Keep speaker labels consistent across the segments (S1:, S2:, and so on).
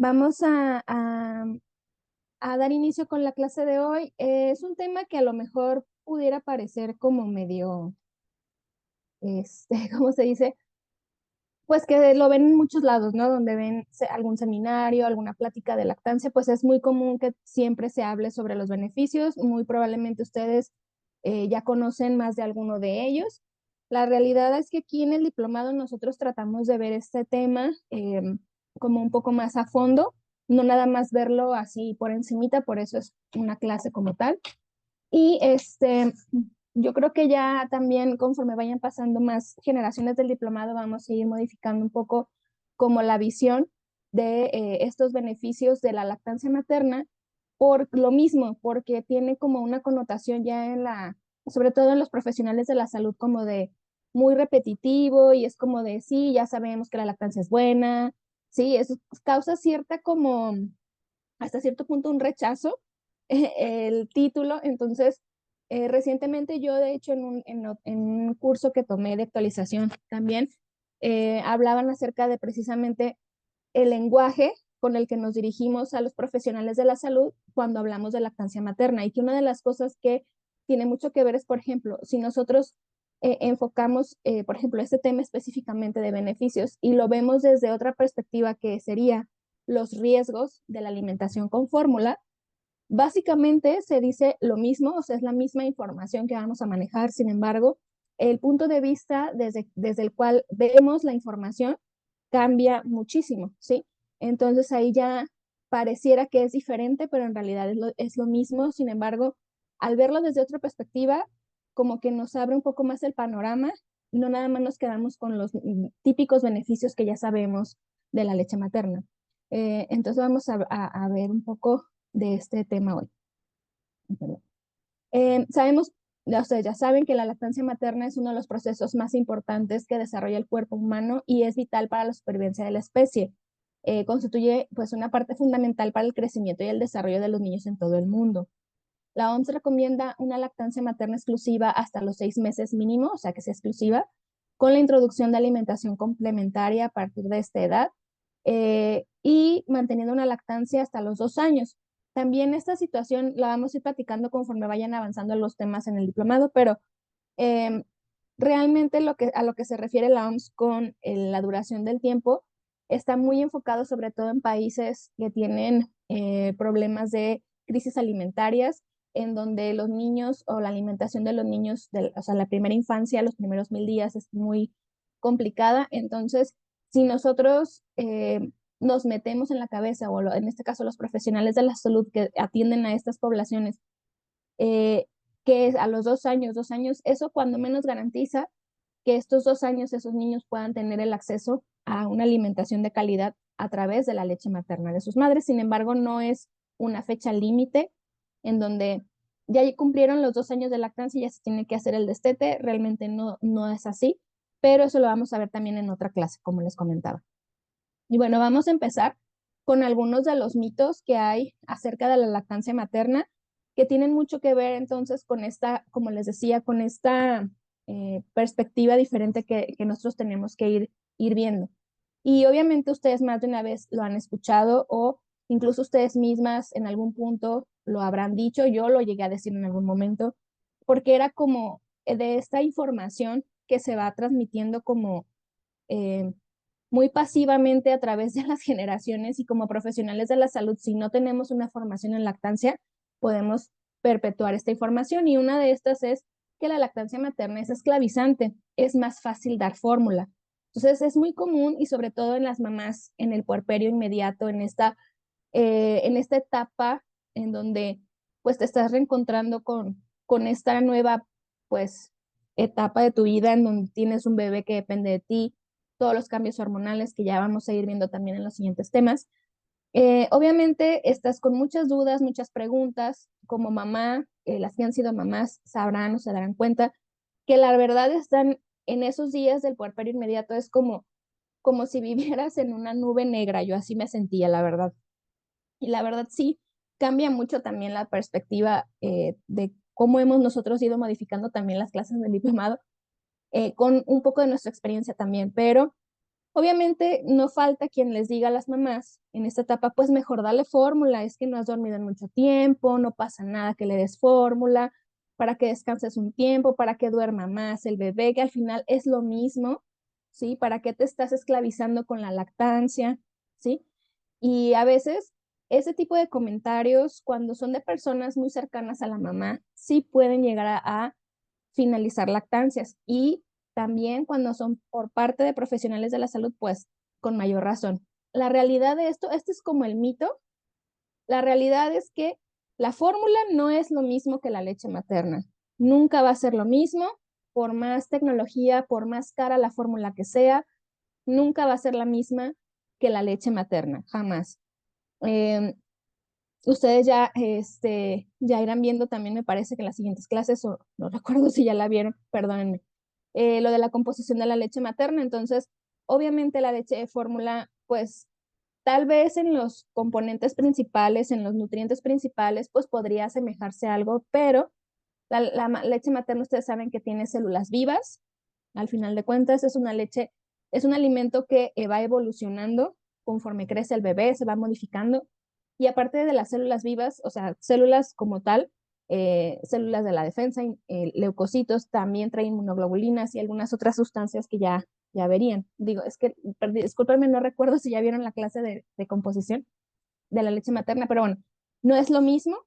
S1: Vamos a dar inicio con la clase de hoy. Es un tema que a lo mejor pudiera parecer como medio, ¿cómo se dice? Pues que lo ven en muchos lados, ¿no? Donde ven algún seminario, alguna plática de lactancia, pues es muy común que siempre se hable sobre los beneficios. Muy probablemente ustedes ya conocen más de alguno de ellos. La realidad es que aquí en el diplomado nosotros tratamos de ver este tema como un poco más a fondo, no nada más verlo así por encimita, por eso es una clase como tal. Y yo creo que ya también conforme vayan pasando más generaciones del diplomado, vamos a ir modificando un poco como la visión de estos beneficios de la lactancia materna por lo mismo, porque tiene como una connotación ya sobre todo en los profesionales de la salud, como de muy repetitivo y es como de, sí, ya sabemos que la lactancia es buena, sí, eso causa cierta como, hasta cierto punto un rechazo el título. Entonces, recientemente yo, de hecho, en un curso que tomé de actualización también, hablaban acerca de precisamente el lenguaje con el que nos dirigimos a los profesionales de la salud cuando hablamos de lactancia materna y que una de las cosas que tiene mucho que ver es, por ejemplo, si nosotros enfocamos, por ejemplo, este tema específicamente de beneficios y lo vemos desde otra perspectiva que sería los riesgos de la alimentación con fórmula, básicamente se dice lo mismo, o sea, es la misma información que vamos a manejar. Sin embargo, el punto de vista desde el cual vemos la información cambia muchísimo, ¿sí? Entonces ahí ya pareciera que es diferente, pero en realidad es lo mismo. Sin embargo, al verlo desde otra perspectiva, como que nos abre un poco más el panorama, no nada más nos quedamos con los típicos beneficios que ya sabemos de la leche materna. Entonces vamos a ver un poco de este tema hoy. Sabemos, ustedes ya saben que la lactancia materna es uno de los procesos más importantes que desarrolla el cuerpo humano y es vital para la supervivencia de la especie. Constituye pues una parte fundamental para el crecimiento y el desarrollo de los niños en todo el mundo. La OMS recomienda una lactancia materna exclusiva hasta los 6 meses mínimo, o sea que sea exclusiva, con la introducción de alimentación complementaria a partir de esta edad y manteniendo una lactancia hasta los 2 años. También esta situación la vamos a ir platicando conforme vayan avanzando los temas en el diplomado, pero eh, realmente a lo que se refiere la OMS con la duración del tiempo está muy enfocado sobre todo en países que tienen problemas de crisis alimentarias, en donde los niños o la alimentación de los niños, o sea, la primera infancia, los primeros 1000 días es muy complicada. Entonces, si nosotros nos metemos en la cabeza, o en este caso los profesionales de la salud que atienden a estas poblaciones, eh, que es a los 2 años, eso cuando menos garantiza que estos 2 años esos niños puedan tener el acceso a una alimentación de calidad a través de la leche materna de sus madres. Sin embargo, no es una fecha límite en donde ya cumplieron los 2 años de lactancia y ya se tiene que hacer el destete. Realmente no es así, pero eso lo vamos a ver también en otra clase, como les comentaba. Y bueno, vamos a empezar con algunos de los mitos que hay acerca de la lactancia materna, que tienen mucho que ver entonces con esta, como les decía, con esta perspectiva diferente que nosotros tenemos que ir viendo. Y obviamente ustedes más de una vez lo han escuchado o incluso ustedes mismas en algún punto lo habrán dicho, yo lo llegué a decir en algún momento, porque era como de esta información que se va transmitiendo como eh, muy pasivamente a través de las generaciones y como profesionales de la salud, si no tenemos una formación en lactancia, podemos perpetuar esta información y una de estas es que la lactancia materna es esclavizante, es más fácil dar fórmula. Entonces es muy común y sobre todo en las mamás en el puerperio inmediato, en esta etapa en donde pues te estás reencontrando con esta nueva pues etapa de tu vida en donde tienes un bebé que depende de ti, todos los cambios hormonales que ya vamos a ir viendo también en los siguientes temas. Obviamente estás con muchas dudas, muchas preguntas. Como mamá, las que han sido mamás sabrán o se darán cuenta que la verdad están en esos días del puerperio inmediato, es como si vivieras en una nube negra. Yo así me sentía, la verdad. Y la verdad sí, cambia mucho también la perspectiva de cómo hemos nosotros ido modificando también las clases del diplomado, con un poco de nuestra experiencia también, pero Obviamente no falta quien les diga a las mamás en esta etapa, pues mejor dale fórmula, es que no has dormido en mucho tiempo, no pasa nada que le des fórmula, para que descanses un tiempo, para que duerma más el bebé, que al final es lo mismo, ¿sí? ¿Para qué te estás esclavizando con la lactancia? ¿Sí? Y a veces ese tipo de comentarios, cuando son de personas muy cercanas a la mamá, sí pueden llegar a finalizar lactancias. Y también cuando son por parte de profesionales de la salud, pues con mayor razón. La realidad de esto, este es como el mito, la realidad es que la fórmula no es lo mismo que la leche materna. Nunca va a ser lo mismo, por más tecnología, por más cara la fórmula que sea, nunca va a ser la misma que la leche materna, jamás. Eh, Ustedes ya, ya irán viendo también, me parece que en las siguientes clases, o no recuerdo si ya la vieron, perdónenme, lo de la composición de la leche materna. Entonces, obviamente la leche de fórmula, pues tal vez en los componentes principales, en los nutrientes principales, pues podría asemejarse a algo, pero leche materna ustedes saben que tiene células vivas. Al final de cuentas, es una leche, es un alimento que va evolucionando conforme crece el bebé, se va modificando. Y aparte de las células vivas, o sea, células como tal, células de la defensa, leucocitos, también traen inmunoglobulinas y algunas otras sustancias que ya verían. Digo, es que, discúlpenme, no recuerdo si ya vieron la clase de composición de la leche materna, pero bueno, no es lo mismo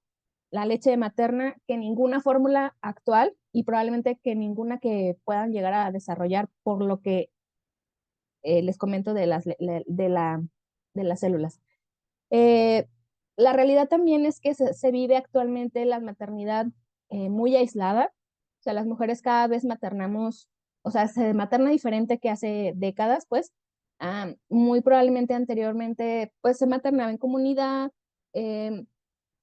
S1: la leche materna que ninguna fórmula actual y probablemente que ninguna que puedan llegar a desarrollar por lo que les comento de las células. Eh, la realidad también es que se vive actualmente la maternidad muy aislada. O sea, las mujeres cada vez maternamos, o sea, se materna diferente que hace décadas, pues. Muy probablemente anteriormente, pues se maternaba en comunidad, eh,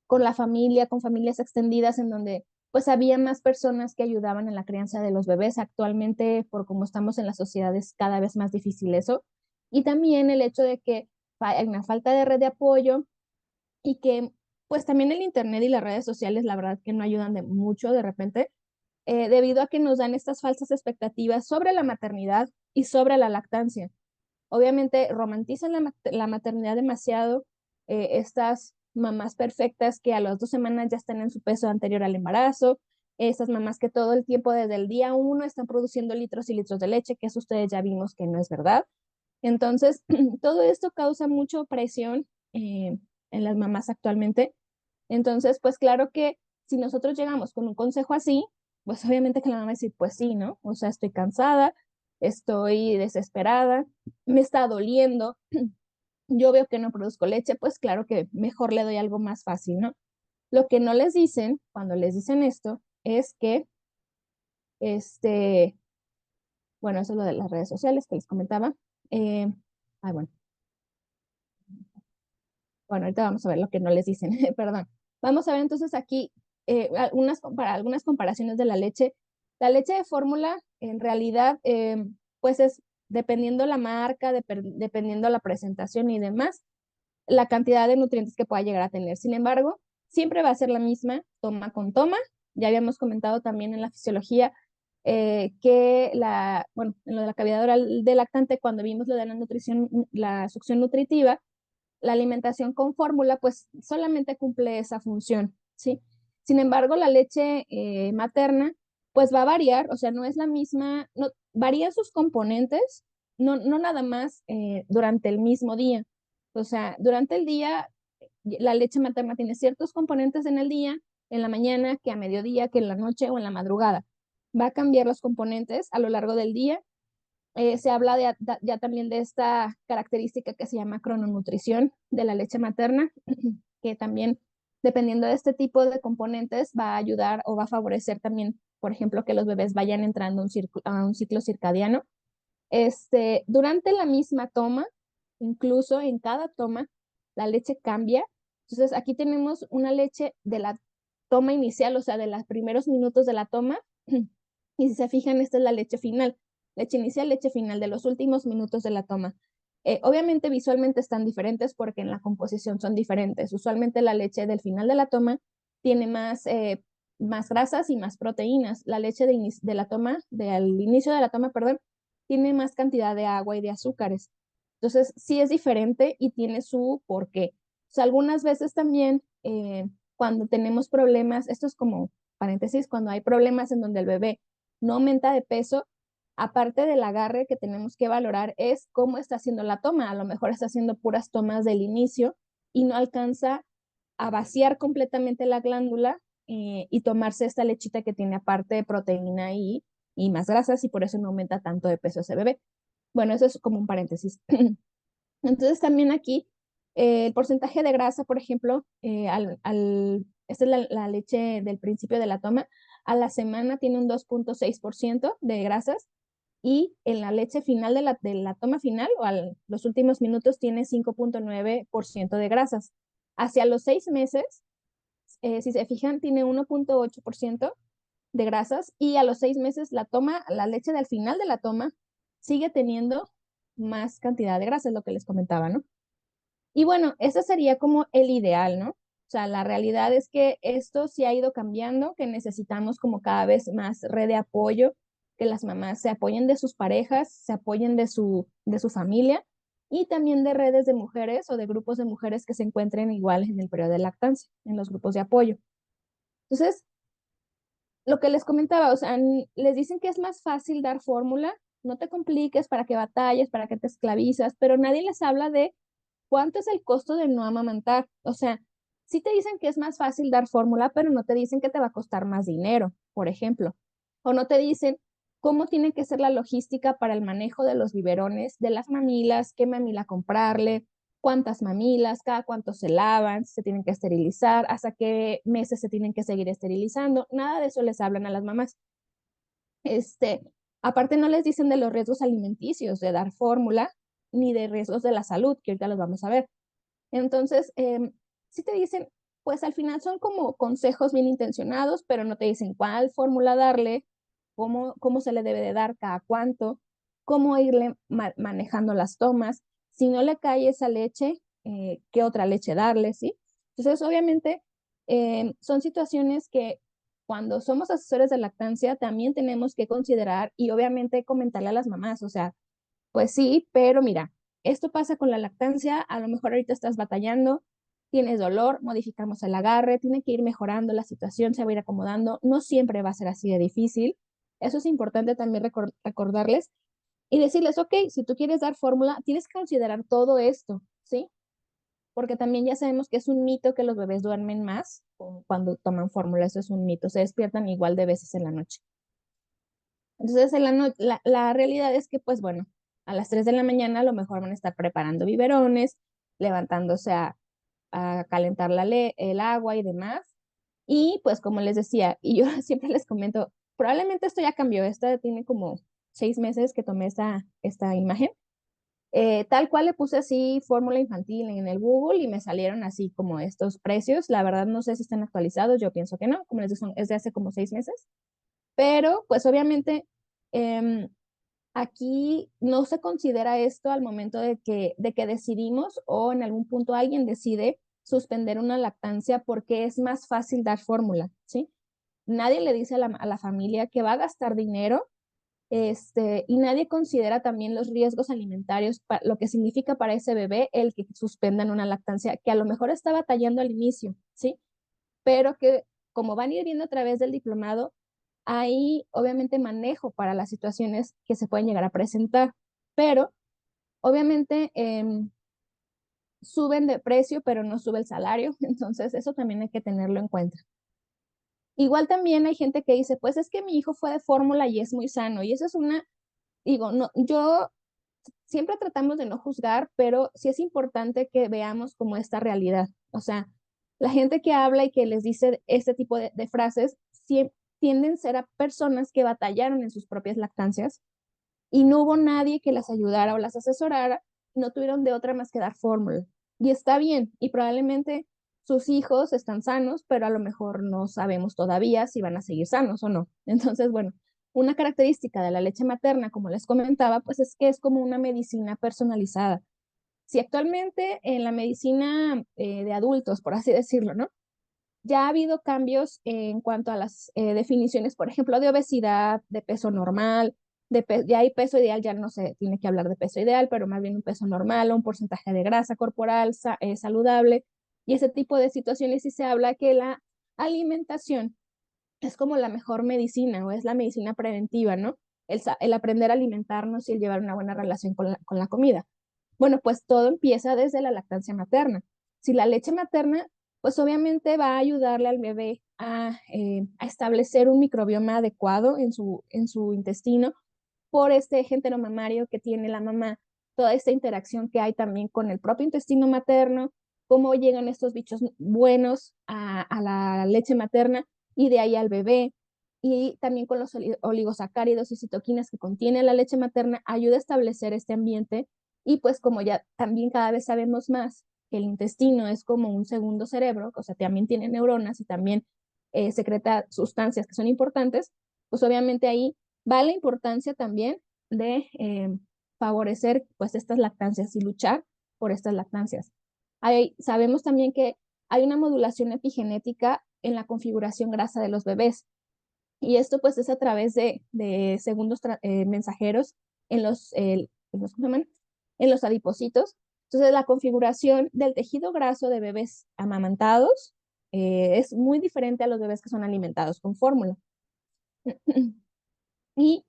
S1: con la familia, con familias extendidas en donde pues había más personas que ayudaban en la crianza de los bebés. Actualmente, por cómo estamos en la sociedad, es cada vez más difícil eso. Y también el hecho de que hay una falta de red de apoyo y que pues también el internet y las redes sociales, la verdad que no ayudan de mucho de repente, debido a que nos dan estas falsas expectativas sobre la maternidad y sobre la lactancia. Obviamente romantizan la maternidad demasiado, estas mamás perfectas que a las 2 semanas ya están en su peso anterior al embarazo, estas mamás que todo el tiempo desde el día uno están produciendo litros y litros de leche, que eso ustedes ya vimos que no es verdad. Entonces, todo esto causa mucha presión en las mamás actualmente. Entonces, pues claro que si nosotros llegamos con un consejo así, pues obviamente que la mamá va a decir, pues sí, ¿no? O sea, estoy cansada, estoy desesperada, me está doliendo, yo veo que no produzco leche, pues claro que mejor le doy algo más fácil, ¿no? Lo que no les dicen cuando les dicen esto es que, este, bueno, eso es lo de las redes sociales que les comentaba. Eh, bueno, bueno, ahorita vamos a ver lo que no les dicen, perdón. Vamos a ver entonces aquí algunas comparaciones de la leche. La leche de fórmula, en realidad, pues es dependiendo la marca, dependiendo la presentación y demás, la cantidad de nutrientes que pueda llegar a tener. Sin embargo, siempre va a ser la misma toma con toma. Ya habíamos comentado también en la fisiología que bueno, en lo de la cavidad oral del lactante, cuando vimos lo de la nutrición, la succión nutritiva, la alimentación con fórmula, pues solamente cumple esa función, ¿sí? Sin embargo, la leche materna, pues va a variar, o sea, no es la misma, no, varían sus componentes, no nada más durante el mismo día. O sea, durante el día, la leche materna tiene ciertos componentes en el día, en la mañana, que a mediodía, que en la noche o en la madrugada. Va a cambiar los componentes a lo largo del día. Se habla ya también de esta característica que se llama crononutrición de la leche materna, que también, dependiendo de este tipo de componentes, va a ayudar o va a favorecer también, por ejemplo, que los bebés vayan entrando a un ciclo circadiano. Durante la misma toma, incluso en cada toma, la leche cambia. Entonces, aquí tenemos una leche de la toma inicial, o sea, de los primeros minutos de la toma. Y si se fijan, esta es la leche final. Leche inicial, leche final de los últimos minutos de la toma. Obviamente visualmente están diferentes porque en la composición son diferentes. Usualmente la leche del final de la toma tiene más grasas y más proteínas. La leche de la toma, del inicio de la toma, perdón, tiene más cantidad de agua y de azúcares. Entonces, sí es diferente y tiene su porqué. O sea, algunas veces también cuando tenemos problemas, esto es como paréntesis, cuando hay problemas en donde el bebé no aumenta de peso, aparte del agarre que tenemos que valorar es cómo está haciendo la toma. A lo mejor está haciendo puras tomas del inicio y no alcanza a vaciar completamente la glándula y tomarse esta lechita que tiene aparte de proteína y más grasas y por eso no aumenta tanto de peso ese bebé. Bueno, eso es como un paréntesis. Entonces también aquí el porcentaje de grasa, por ejemplo, esta es la leche del principio de la toma, a la semana tiene un 2.6% de grasas y en la leche final de la toma final o a los últimos minutos tiene 5.9% de grasas. Hacia los 6 meses, si se fijan, tiene 1.8% de grasas y a los 6 meses la leche del final de la toma sigue teniendo más cantidad de grasa, es lo que les comentaba, ¿no? Y bueno, ese sería como el ideal, ¿no? O sea, la realidad es que esto sí ha ido cambiando, que necesitamos como cada vez más red de apoyo, que las mamás se apoyen de sus parejas, se apoyen de su familia y también de redes de mujeres o de grupos de mujeres que se encuentren igual en el periodo de lactancia, en los grupos de apoyo. Entonces, lo que les comentaba, o sea, les dicen que es más fácil dar fórmula, no te compliques para que batalles, para que te esclavizas, pero nadie les habla de cuánto es el costo de no amamantar. O sea, sí te dicen que es más fácil dar fórmula, pero no te dicen que te va a costar más dinero, por ejemplo. O no te dicen cómo tiene que ser la logística para el manejo de los biberones, de las mamilas, qué mamila comprarle, cuántas mamilas, cada cuánto se lavan, se tienen que esterilizar, hasta qué meses se tienen que seguir esterilizando. Nada de eso les hablan a las mamás. Este, aparte no les dicen de los riesgos alimenticios de dar fórmula, ni de riesgos de la salud, que ahorita los vamos a ver. Entonces, si te dicen, pues al final son como consejos bien intencionados, pero no te dicen cuál fórmula darle, cómo se le debe de dar cada cuánto, cómo irle manejando las tomas, si no le cae esa leche, qué otra leche darle, ¿sí? Entonces, obviamente, son situaciones que cuando somos asesores de lactancia también tenemos que considerar y obviamente comentarle a las mamás, o sea, pues sí, pero mira, esto pasa con la lactancia, a lo mejor ahorita estás batallando, tienes dolor, modificamos el agarre, tiene que ir mejorando la situación, se va a ir acomodando, no siempre va a ser así de difícil. Eso es importante también recordarles y decirles, ok, si tú quieres dar fórmula, tienes que considerar todo esto, ¿sí? Porque también ya sabemos que es un mito que los bebés duermen más cuando toman fórmula, eso es un mito, se despiertan igual de veces en la noche. Entonces, la realidad es que, pues bueno, a las 3 de la mañana a lo mejor van a estar preparando biberones, levantándose a calentar el agua y demás. Y pues como les decía, y yo siempre les comento, probablemente esto ya cambió, esta tiene como 6 meses que tomé esta imagen. Tal cual le puse así fórmula infantil en el Google y me salieron así como estos precios. La verdad no sé si están actualizados, yo pienso que no, como les digo, es de hace como 6 meses. Pero pues obviamente em, aquí no se considera esto al momento de que decidimos o en algún punto alguien decide suspender una lactancia porque es más fácil dar fórmula, ¿sí? Nadie le dice a la familia que va a gastar dinero, y nadie considera también los riesgos alimentarios, lo que significa para ese bebé el que suspendan una lactancia, que a lo mejor está batallando al inicio, ¿sí? Pero que como van a ir viendo a través del diplomado, hay obviamente manejo para las situaciones que se pueden llegar a presentar, pero obviamente suben de precio, pero no sube el salario, entonces eso también hay que tenerlo en cuenta. Igual también hay gente que dice, pues es que mi hijo fue de fórmula y es muy sano, y eso es digo, no, yo siempre tratamos de no juzgar, pero sí es importante que veamos como esta realidad. O sea, la gente que habla y que les dice este tipo de frases tienden a ser a personas que batallaron en sus propias lactancias y no hubo nadie que las ayudara o las asesorara, no tuvieron de otra más que dar fórmula. Y está bien, y probablemente sus hijos están sanos, pero a lo mejor no sabemos todavía si van a seguir sanos o no. Entonces, bueno, una característica de la leche materna, como les comentaba, pues es que es como una medicina personalizada. Si actualmente en la medicina de adultos, por así decirlo, ¿no? Ya ha habido cambios en cuanto a las definiciones, por ejemplo, de obesidad, de peso normal, ya hay peso ideal, ya no se tiene que hablar de peso ideal, pero más bien un peso normal o un porcentaje de grasa corporal saludable. Y ese tipo de situaciones sí se habla que la alimentación es como la mejor medicina o es la medicina preventiva, ¿no? El aprender a alimentarnos y el llevar una buena relación con la comida. Bueno, pues todo empieza desde la lactancia materna. Si la leche materna, pues obviamente va a ayudarle al bebé a establecer un microbioma adecuado en su intestino por este eje enteromamario que tiene la mamá, toda esta interacción que hay también con el propio intestino materno, cómo llegan estos bichos buenos a la leche materna y de ahí al bebé, y también con los oligosacáridos y citoquinas que contiene la leche materna, ayuda a establecer este ambiente. Y pues como ya también cada vez sabemos más que el intestino es como un segundo cerebro, o sea, también tiene neuronas y también secreta sustancias que son importantes, pues obviamente ahí va la importancia también de favorecer pues estas lactancias y luchar por estas lactancias. Sabemos también que hay una modulación epigenética en la configuración grasa de los bebés, y esto pues es a través de segundos mensajeros en ¿cómo se llaman? En los adipocitos. Entonces la configuración del tejido graso de bebés amamantados es muy diferente a los bebés que son alimentados con fórmula. Y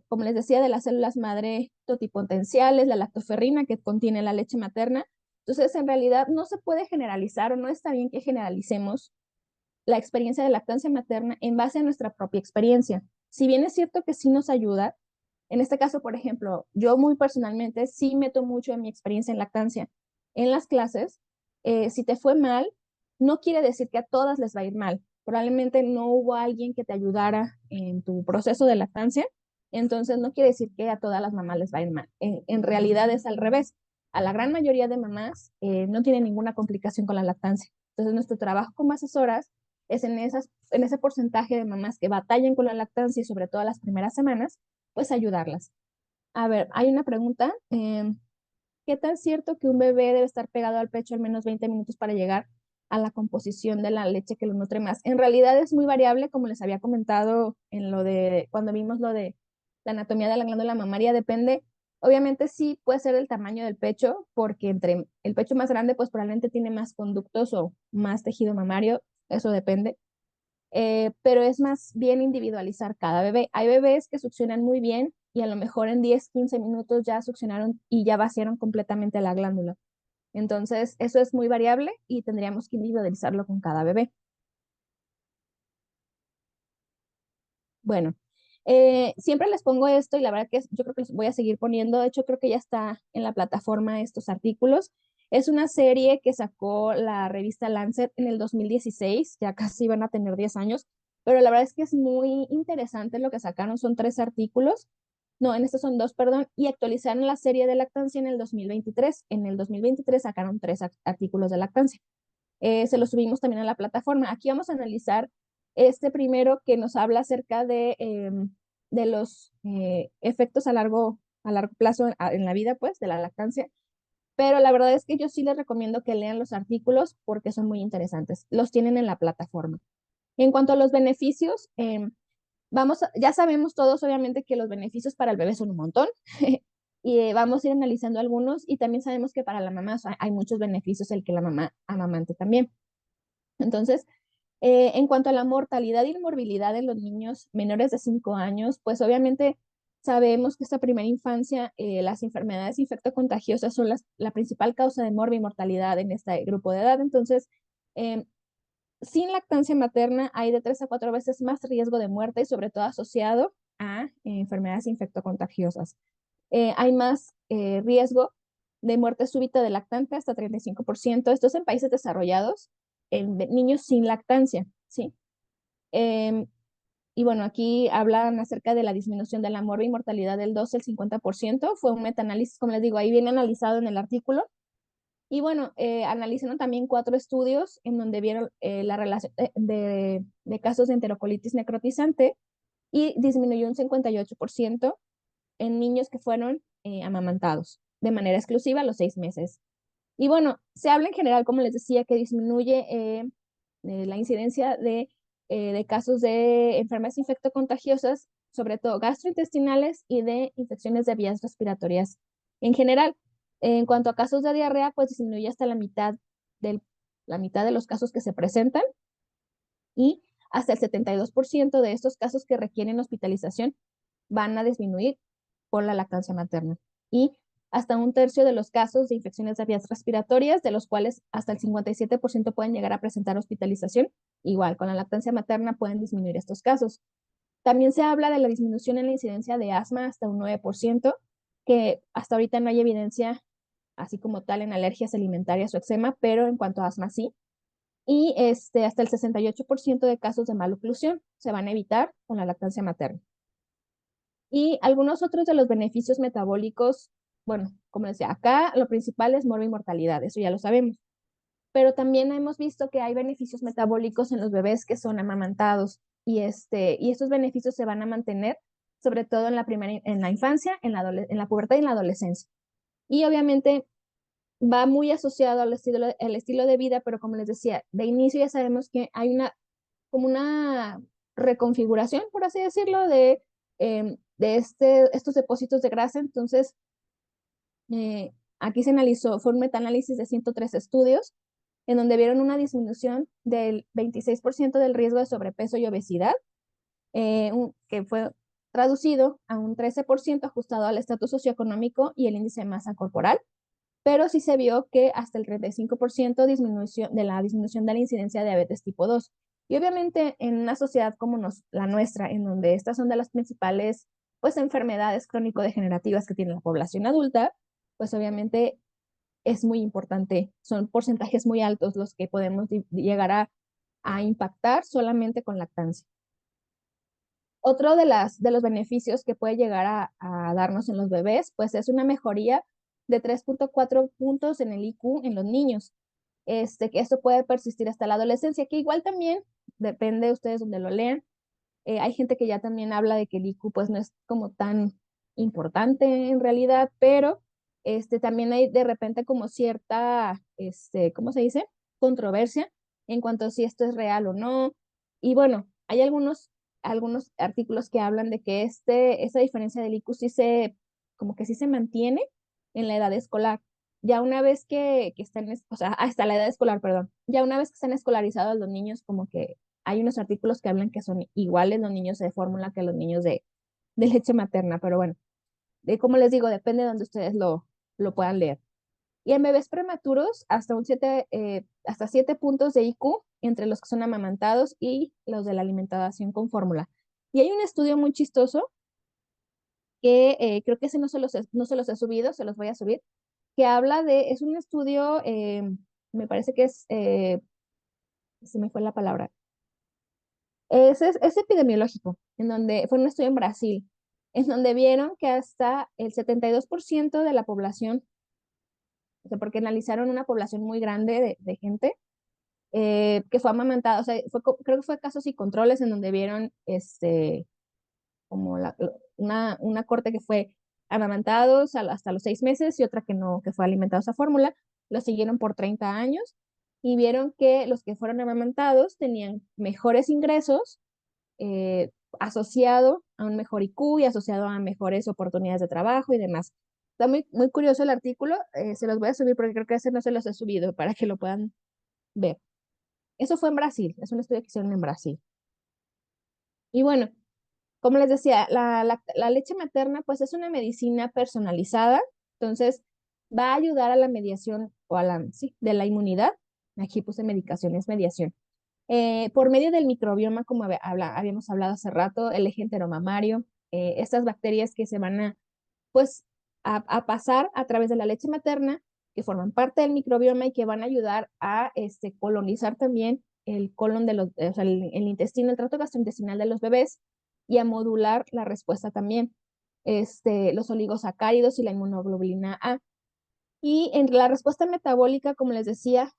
S1: como les decía, de las células madre totipotenciales, la lactoferrina que contiene la leche materna. Entonces, en realidad no se puede generalizar o no está bien que generalicemos la experiencia de lactancia materna en base a nuestra propia experiencia. Si bien es cierto que sí nos ayuda, en este caso, por ejemplo, yo muy personalmente sí meto mucho en mi experiencia en lactancia en las clases. Si te fue mal, no quiere decir que a todas les va a ir mal. Probablemente no hubo alguien que te ayudara en tu proceso de lactancia, entonces no quiere decir que a todas las mamás les va a ir mal. En realidad es al revés. A la gran mayoría de mamás no tienen ninguna complicación con la lactancia. Entonces nuestro trabajo como asesoras es en ese porcentaje de mamás que batallan con la lactancia y sobre todo las primeras semanas, pues ayudarlas. A ver, hay una pregunta. ¿Qué tan cierto que un bebé debe estar pegado al pecho al menos 20 minutos para llegar a la composición de la leche que lo nutre más? En realidad es muy variable, como les había comentado en lo de cuando vimos lo de la anatomía de la glándula mamaria, depende. Obviamente sí puede ser el tamaño del pecho, porque entre el pecho más grande, pues probablemente tiene más conductos o más tejido mamario, eso depende. Pero es más bien individualizar cada bebé. Hay bebés que succionan muy bien y a lo mejor en 10, 15 minutos ya succionaron y ya vaciaron completamente la glándula. Entonces, eso es muy variable y tendríamos que individualizarlo con cada bebé. Bueno, siempre les pongo esto y la verdad que yo creo que los voy a seguir poniendo. De hecho, creo que ya está en la plataforma estos artículos. Es una serie que sacó la revista Lancet en el 2016, ya casi van a tener 10 años, pero la verdad es que es muy interesante lo que sacaron. Son 3 artículos, no, en estos son 2, perdón, y actualizaron la serie de lactancia en el 2023. En el 2023 sacaron 3 artículos de lactancia. Se lo subimos también a la plataforma. Aquí vamos a analizar este primero que nos habla acerca de los efectos a largo plazo en la vida, pues, de la lactancia. Pero la verdad es que yo sí les recomiendo que lean los artículos porque son muy interesantes. Los tienen en la plataforma. En cuanto a los beneficios, ya sabemos todos, obviamente, que los beneficios para el bebé son un montón. Y vamos a ir analizando algunos y también sabemos que para la mamá, o sea, hay muchos beneficios el que la mamá amamante también. Entonces, en cuanto a la mortalidad y morbilidad de los niños menores de 5 años, pues obviamente sabemos que esta primera infancia, las enfermedades infectocontagiosas son la principal causa de morbi y mortalidad en este grupo de edad. Entonces, eh, sin lactancia materna hay de 3 a 4 veces más riesgo de muerte y sobre todo asociado a enfermedades infectocontagiosas. Hay más riesgo de muerte súbita de lactante, hasta 35%. Esto es en países desarrollados, en niños sin lactancia, ¿sí? Em, y bueno, aquí hablan acerca de la disminución de la morbi y mortalidad del 12 al 50%. Fue un metaanálisis, como les digo, ahí viene analizado en el artículo. Y bueno, analizaron también 4 estudios en donde vieron la relación de casos de enterocolitis necrotizante y disminuyó un 58% en niños que fueron amamantados de manera exclusiva a los 6 meses. Y bueno, se habla en general, como les decía, que disminuye la incidencia de casos de enfermedades infectocontagiosas sobre todo gastrointestinales y de infecciones de vías respiratorias en general. En cuanto a casos de diarrea, pues disminuye hasta la mitad de los casos que se presentan y hasta el 72% de estos casos que requieren hospitalización van a disminuir por la lactancia materna. Y hasta un tercio de los casos de infecciones de vías respiratorias, de los cuales hasta el 57% pueden llegar a presentar hospitalización, igual con la lactancia materna pueden disminuir estos casos. También se habla de la disminución en la incidencia de asma hasta un 9%, que hasta ahorita no hay evidencia así como tal en alergias alimentarias o eczema, pero en cuanto a asma sí. Y hasta el 68% de casos de maloclusión se van a evitar con la lactancia materna. Y algunos otros de los beneficios metabólicos, bueno, como decía, acá lo principal es mortalidad, eso ya lo sabemos. Pero también hemos visto que hay beneficios metabólicos en los bebés que son amamantados y estos beneficios se van a mantener sobre todo en la infancia, en la pubertad y en la adolescencia. Y obviamente va muy asociado al estilo de vida, pero como les decía, de inicio ya sabemos que hay como una reconfiguración, por así decirlo, de estos depósitos de grasa. Entonces, aquí fue un metaanálisis de 103 estudios en donde vieron una disminución del 26% del riesgo de sobrepeso y obesidad, que fue traducido a un 13% ajustado al estatus socioeconómico y el índice de masa corporal, pero sí se vio que hasta el 35% de la disminución de la incidencia de diabetes tipo 2. Y obviamente en una sociedad como la nuestra, en donde estas son de las principales pues, enfermedades crónico-degenerativas que tiene la población adulta, pues obviamente es muy importante, son porcentajes muy altos los que podemos llegar a impactar solamente con lactancia. Otro de los beneficios que puede llegar a darnos en los bebés, pues es una mejoría de 3.4 puntos en el IQ en los niños. Que esto puede persistir hasta la adolescencia, que igual también depende de ustedes donde lo lean. Hay gente que ya también habla de que el IQ pues no es como tan importante en realidad, pero también hay de repente como cierta, ¿cómo se dice? Controversia en cuanto a si esto es real o no. Y bueno, hay algunos artículos que hablan de que esa diferencia del IQ como que sí se mantiene en la edad escolar. Ya una vez que están, o sea, hasta la edad escolar, perdón, ya una vez que están escolarizados los niños, como que hay unos artículos que hablan que son iguales los niños de fórmula que los niños de leche materna, pero bueno, como les digo, depende de donde ustedes lo puedan leer. Y en bebés prematuros, hasta 7 puntos de IQ entre los que son amamantados y los de la alimentación con fórmula. Y hay un estudio muy chistoso que creo que ese no se los he subido, se los voy a subir, que es un estudio, me parece que se me fue la palabra, es epidemiológico, en donde fue un estudio en Brasil, en donde vieron que hasta el 72% de la población, o sea, porque analizaron una población muy grande de gente que fue amamantada, o sea, creo que fue casos y controles en donde vieron como una corte que fue amamantados hasta los 6 meses y otra que no, que fue alimentados a fórmula, lo siguieron por 30 años y vieron que los que fueron amamantados tenían mejores ingresos asociado a un mejor IQ y asociado a mejores oportunidades de trabajo y demás. Está muy, muy curioso el artículo, se los voy a subir porque creo que ese no se los he subido para que lo puedan ver. Eso fue en Brasil, es un estudio que hicieron en Brasil. Y bueno, como les decía, la leche materna pues es una medicina personalizada, entonces va a ayudar a la mediación sí, de la inmunidad. Aquí puse medicación, es mediación. Por medio del microbioma, como habíamos hablado hace rato, el eje enteromamario, estas bacterias que se van pues, a pasar a través de la leche materna, que forman parte del microbioma y que van a ayudar a colonizar también el colon o sea, el intestino, el tracto gastrointestinal de los bebés y a modular la respuesta también, los oligosacáridos y la inmunoglobulina A. Y en la respuesta metabólica, como les decía,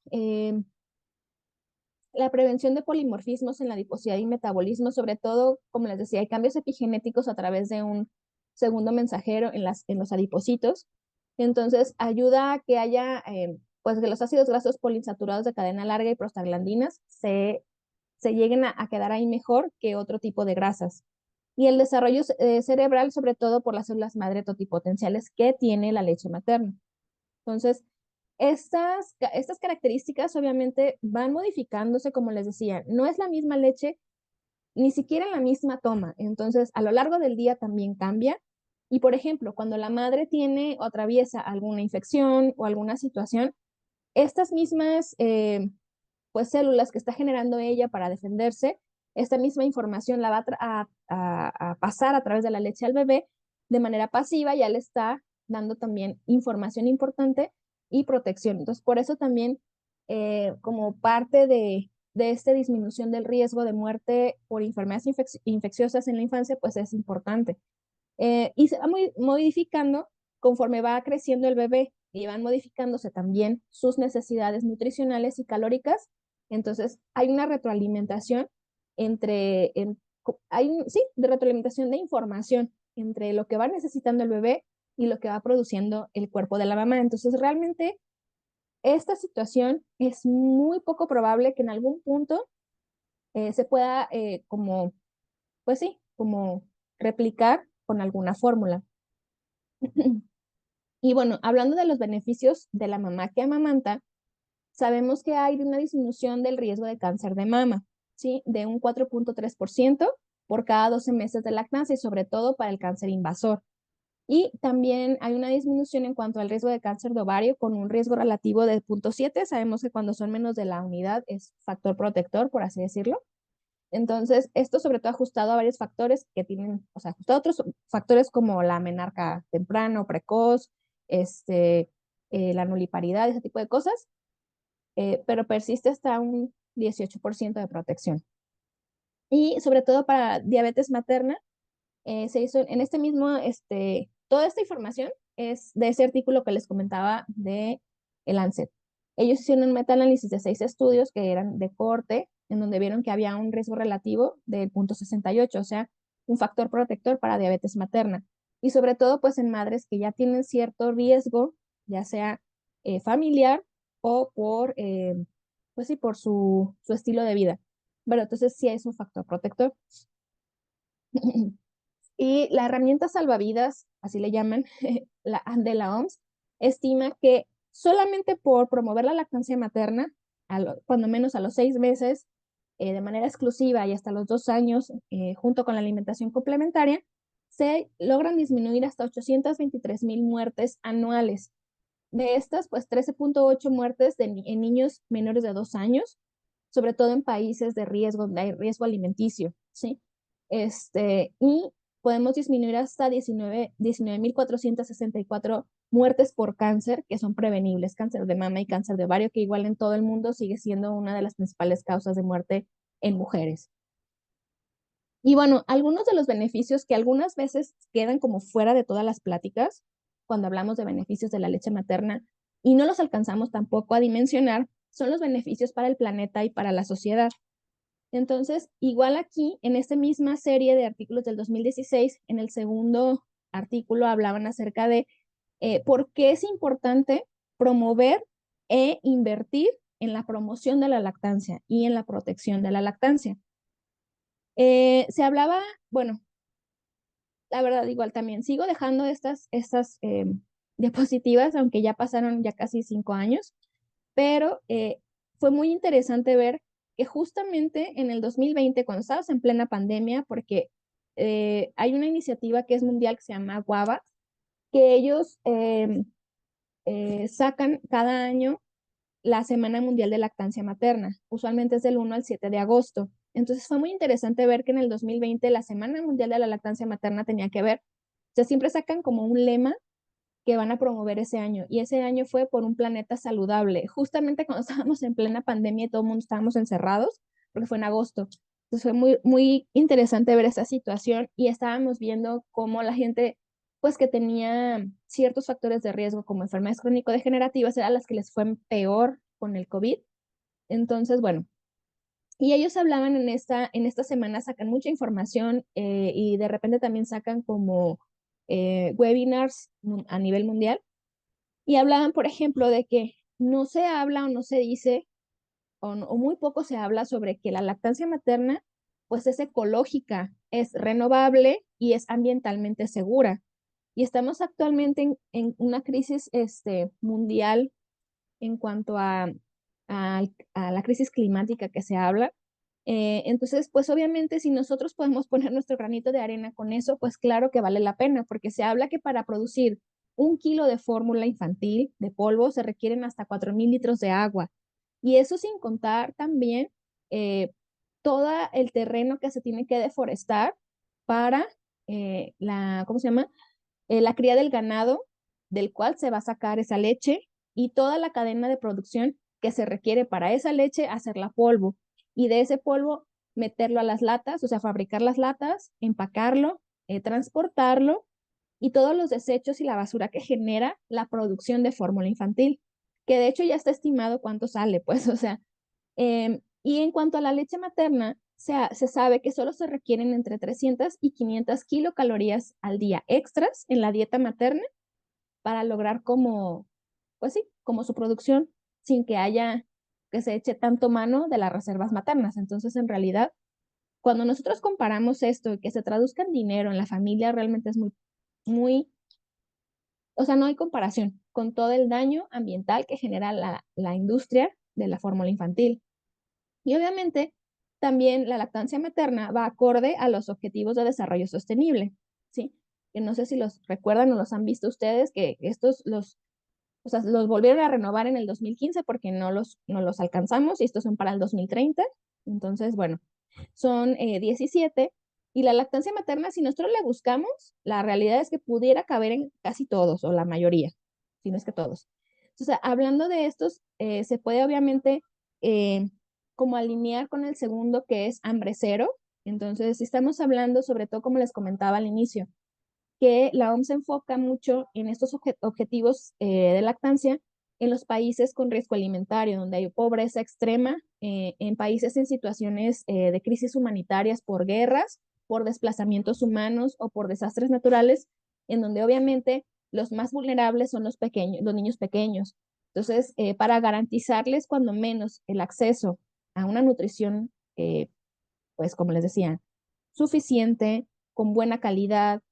S1: la prevención de polimorfismos en la adiposidad y metabolismo, sobre todo, como les decía, hay cambios epigenéticos a través de un segundo mensajero en los adipocitos. Entonces, ayuda a que haya, pues, que los ácidos grasos poliinsaturados de cadena larga y prostaglandinas se lleguen a quedar ahí mejor que otro tipo de grasas. y el desarrollo cerebral, sobre todo por las células madre totipotenciales que tiene la leche materna. Entonces, estas características obviamente van modificándose, como les decía, no es la misma leche, ni siquiera en la misma toma. Entonces, a lo largo del día también cambia. Y, por ejemplo, cuando la madre tiene o atraviesa alguna infección o alguna situación, estas mismas pues células que está generando ella para defenderse, esta misma información la va a pasar a través de la leche al bebé de manera pasiva, ya le está dando también información importante y protección. Entonces, por eso también, como parte de esta disminución del riesgo de muerte por enfermedades infecciosas en la infancia, pues es importante. Y se va modificando conforme va creciendo el bebé y van modificándose también sus necesidades nutricionales y calóricas. Entonces, hay una retroalimentación sí, de retroalimentación de información entre lo que va necesitando el bebé y lo que va produciendo el cuerpo de la mamá. Entonces, realmente, esta situación es muy poco probable que en algún punto se pueda pues sí, como replicar con alguna fórmula. Y bueno, hablando de los beneficios de la mamá que amamanta, sabemos que hay una disminución del riesgo de cáncer de mama, ¿sí? De un 4.3% por cada 12 meses de lactancia y sobre todo para el cáncer invasor. Y también hay una disminución en cuanto al riesgo de cáncer de ovario con un riesgo relativo de 0.7. Sabemos que cuando son menos de la unidad es factor protector, por así decirlo. Entonces, esto sobre todo ajustado a varios factores que tienen, o sea, ajustado a otros factores como la menarca temprano, precoz, la nuliparidad, ese tipo de cosas, pero persiste hasta un 18% de protección. Y sobre todo para diabetes materna, se hizo en este mismo, toda esta información es de ese artículo que les comentaba de el Lancet. Ellos hicieron un metaanálisis de 6 estudios que eran de corte, en donde vieron que había un riesgo relativo del 0.68, o sea, un factor protector para diabetes materna. Y sobre todo, pues en madres que ya tienen cierto riesgo, ya sea familiar o pues sí, por su estilo de vida. Pero entonces sí es un factor protector. Y la herramienta salvavidas, así le llaman, de la OMS, estima que solamente por promover la lactancia materna, cuando menos a los 6 meses, de manera exclusiva y hasta los 2 años, junto con la alimentación complementaria, se logran disminuir hasta 823,000 muertes anuales. De estas, pues 13.8 muertes en niños menores de 2 años, sobre todo en países de riesgo, donde hay riesgo alimenticio, ¿sí? Y podemos disminuir hasta 19,464 muertes por cáncer que son prevenibles, cáncer de mama y cáncer de ovario, que igual en todo el mundo sigue siendo una de las principales causas de muerte en mujeres. Y bueno, algunos de los beneficios que algunas veces quedan como fuera de todas las pláticas cuando hablamos de beneficios de la leche materna y no los alcanzamos tampoco a dimensionar, son los beneficios para el planeta y para la sociedad. Entonces, igual aquí, en esta misma serie de artículos del 2016, en el segundo artículo hablaban acerca de por qué es importante promover e invertir en la promoción de la lactancia y en la protección de la lactancia. Se hablaba, bueno, la verdad, igual también sigo dejando estas diapositivas, aunque ya pasaron ya casi 5 años, pero fue muy interesante ver que justamente en el 2020, cuando estábamos en plena pandemia, porque hay una iniciativa que es mundial que se llama GUAVA, que ellos sacan cada año la Semana Mundial de Lactancia Materna. Usualmente es del 1 al 7 de agosto. Entonces fue muy interesante ver que en el 2020 la Semana Mundial de la Lactancia Materna tenía que ver, o sea, siempre sacan como un lema que van a promover ese año. Y ese año fue por un planeta saludable, justamente cuando estábamos en plena pandemia y todo el mundo estábamos encerrados, porque fue en agosto. Entonces fue muy, muy interesante ver esa situación y estábamos viendo cómo la gente, pues que tenía ciertos factores de riesgo como enfermedades crónico-degenerativas, eran las que les fue peor con el COVID. Entonces, bueno, y ellos hablaban en esta semana, sacan mucha información y de repente también sacan como webinars a nivel mundial y hablaban, por ejemplo, de que no se habla o no se dice o muy poco se habla sobre que la lactancia materna pues es ecológica, es renovable y es ambientalmente segura. Y estamos actualmente en una crisis mundial en cuanto a la crisis climática que se habla. Entonces, pues obviamente si nosotros podemos poner nuestro granito de arena con eso, pues claro que vale la pena, porque se habla que para producir 1 kilo de fórmula infantil de polvo se requieren hasta 4.000 litros de agua. Y eso sin contar también todo el terreno que se tiene que deforestar para ¿cómo se llama? La cría del ganado, del cual se va a sacar esa leche y toda la cadena de producción que se requiere para esa leche, hacerla polvo. Y de ese polvo meterlo a las latas, o sea, fabricar las latas, empacarlo, transportarlo y todos los desechos y la basura que genera la producción de fórmula infantil, que de hecho ya está estimado cuánto sale, pues, o sea, y en cuanto a la leche materna, se sabe que solo se requieren entre 300 y 500 kilocalorías al día extras en la dieta materna para lograr como, pues sí, como su producción sin que haya que se eche tanto mano de las reservas maternas. Entonces, en realidad, cuando nosotros comparamos esto y que se traduzca en dinero en la familia, realmente es muy, muy, o sea, no hay comparación con todo el daño ambiental que genera la industria de la fórmula infantil. Y obviamente también la lactancia materna va acorde a los objetivos de desarrollo sostenible, ¿sí? Que no sé si los recuerdan o los han visto ustedes, que estos o sea, los volvieron a renovar en el 2015 porque no los alcanzamos y estos son para el 2030. Entonces, bueno, son 17 y la lactancia materna, si nosotros le buscamos, la realidad es que pudiera caber en casi todos o la mayoría, si no es que todos. Entonces, hablando de estos, se puede obviamente eh, como alinear con el segundo que es hambre cero. Entonces, si estamos hablando, sobre todo como les comentaba al inicio, que la OMS se enfoca mucho en estos objetivos de lactancia en los países con riesgo alimentario, donde hay pobreza extrema, en países en situaciones de crisis humanitarias por guerras, por desplazamientos humanos o por desastres naturales, en donde obviamente los más vulnerables son los pequeños, los niños pequeños. Entonces, para garantizarles cuando menos el acceso a una nutrición, pues como les decía, suficiente, con buena calidad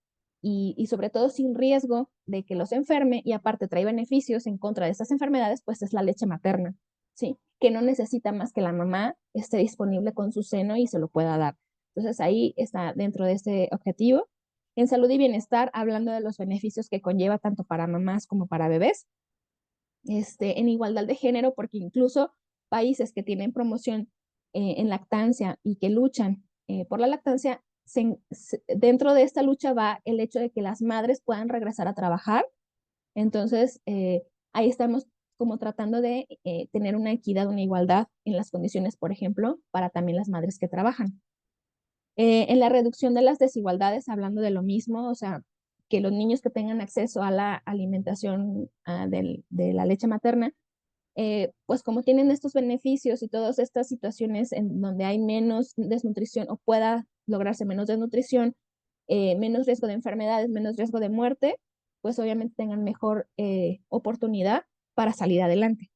S1: y sobre todo sin riesgo de que los enferme y aparte trae beneficios en contra de estas enfermedades, pues es la leche materna, ¿sí? Que no necesita más que la mamá esté disponible con su seno y se lo pueda dar. Entonces ahí está dentro de este objetivo. En salud y bienestar, hablando de los beneficios que conlleva tanto para mamás como para bebés, en igualdad de género, porque incluso países que tienen promoción en lactancia y que luchan por la lactancia, dentro de esta lucha va el hecho de que las madres puedan regresar a trabajar. Entonces, ahí estamos como tratando de tener una equidad, una igualdad en las condiciones, por ejemplo, para también las madres que trabajan. En la reducción de las desigualdades, hablando de lo mismo, o sea, que los niños que tengan acceso a la alimentación de la leche materna, pues como tienen estos beneficios y todas estas situaciones en donde hay menos desnutrición o pueda lograrse menos desnutrición, menos riesgo de enfermedades, menos riesgo de muerte, pues obviamente tengan mejor oportunidad para salir adelante.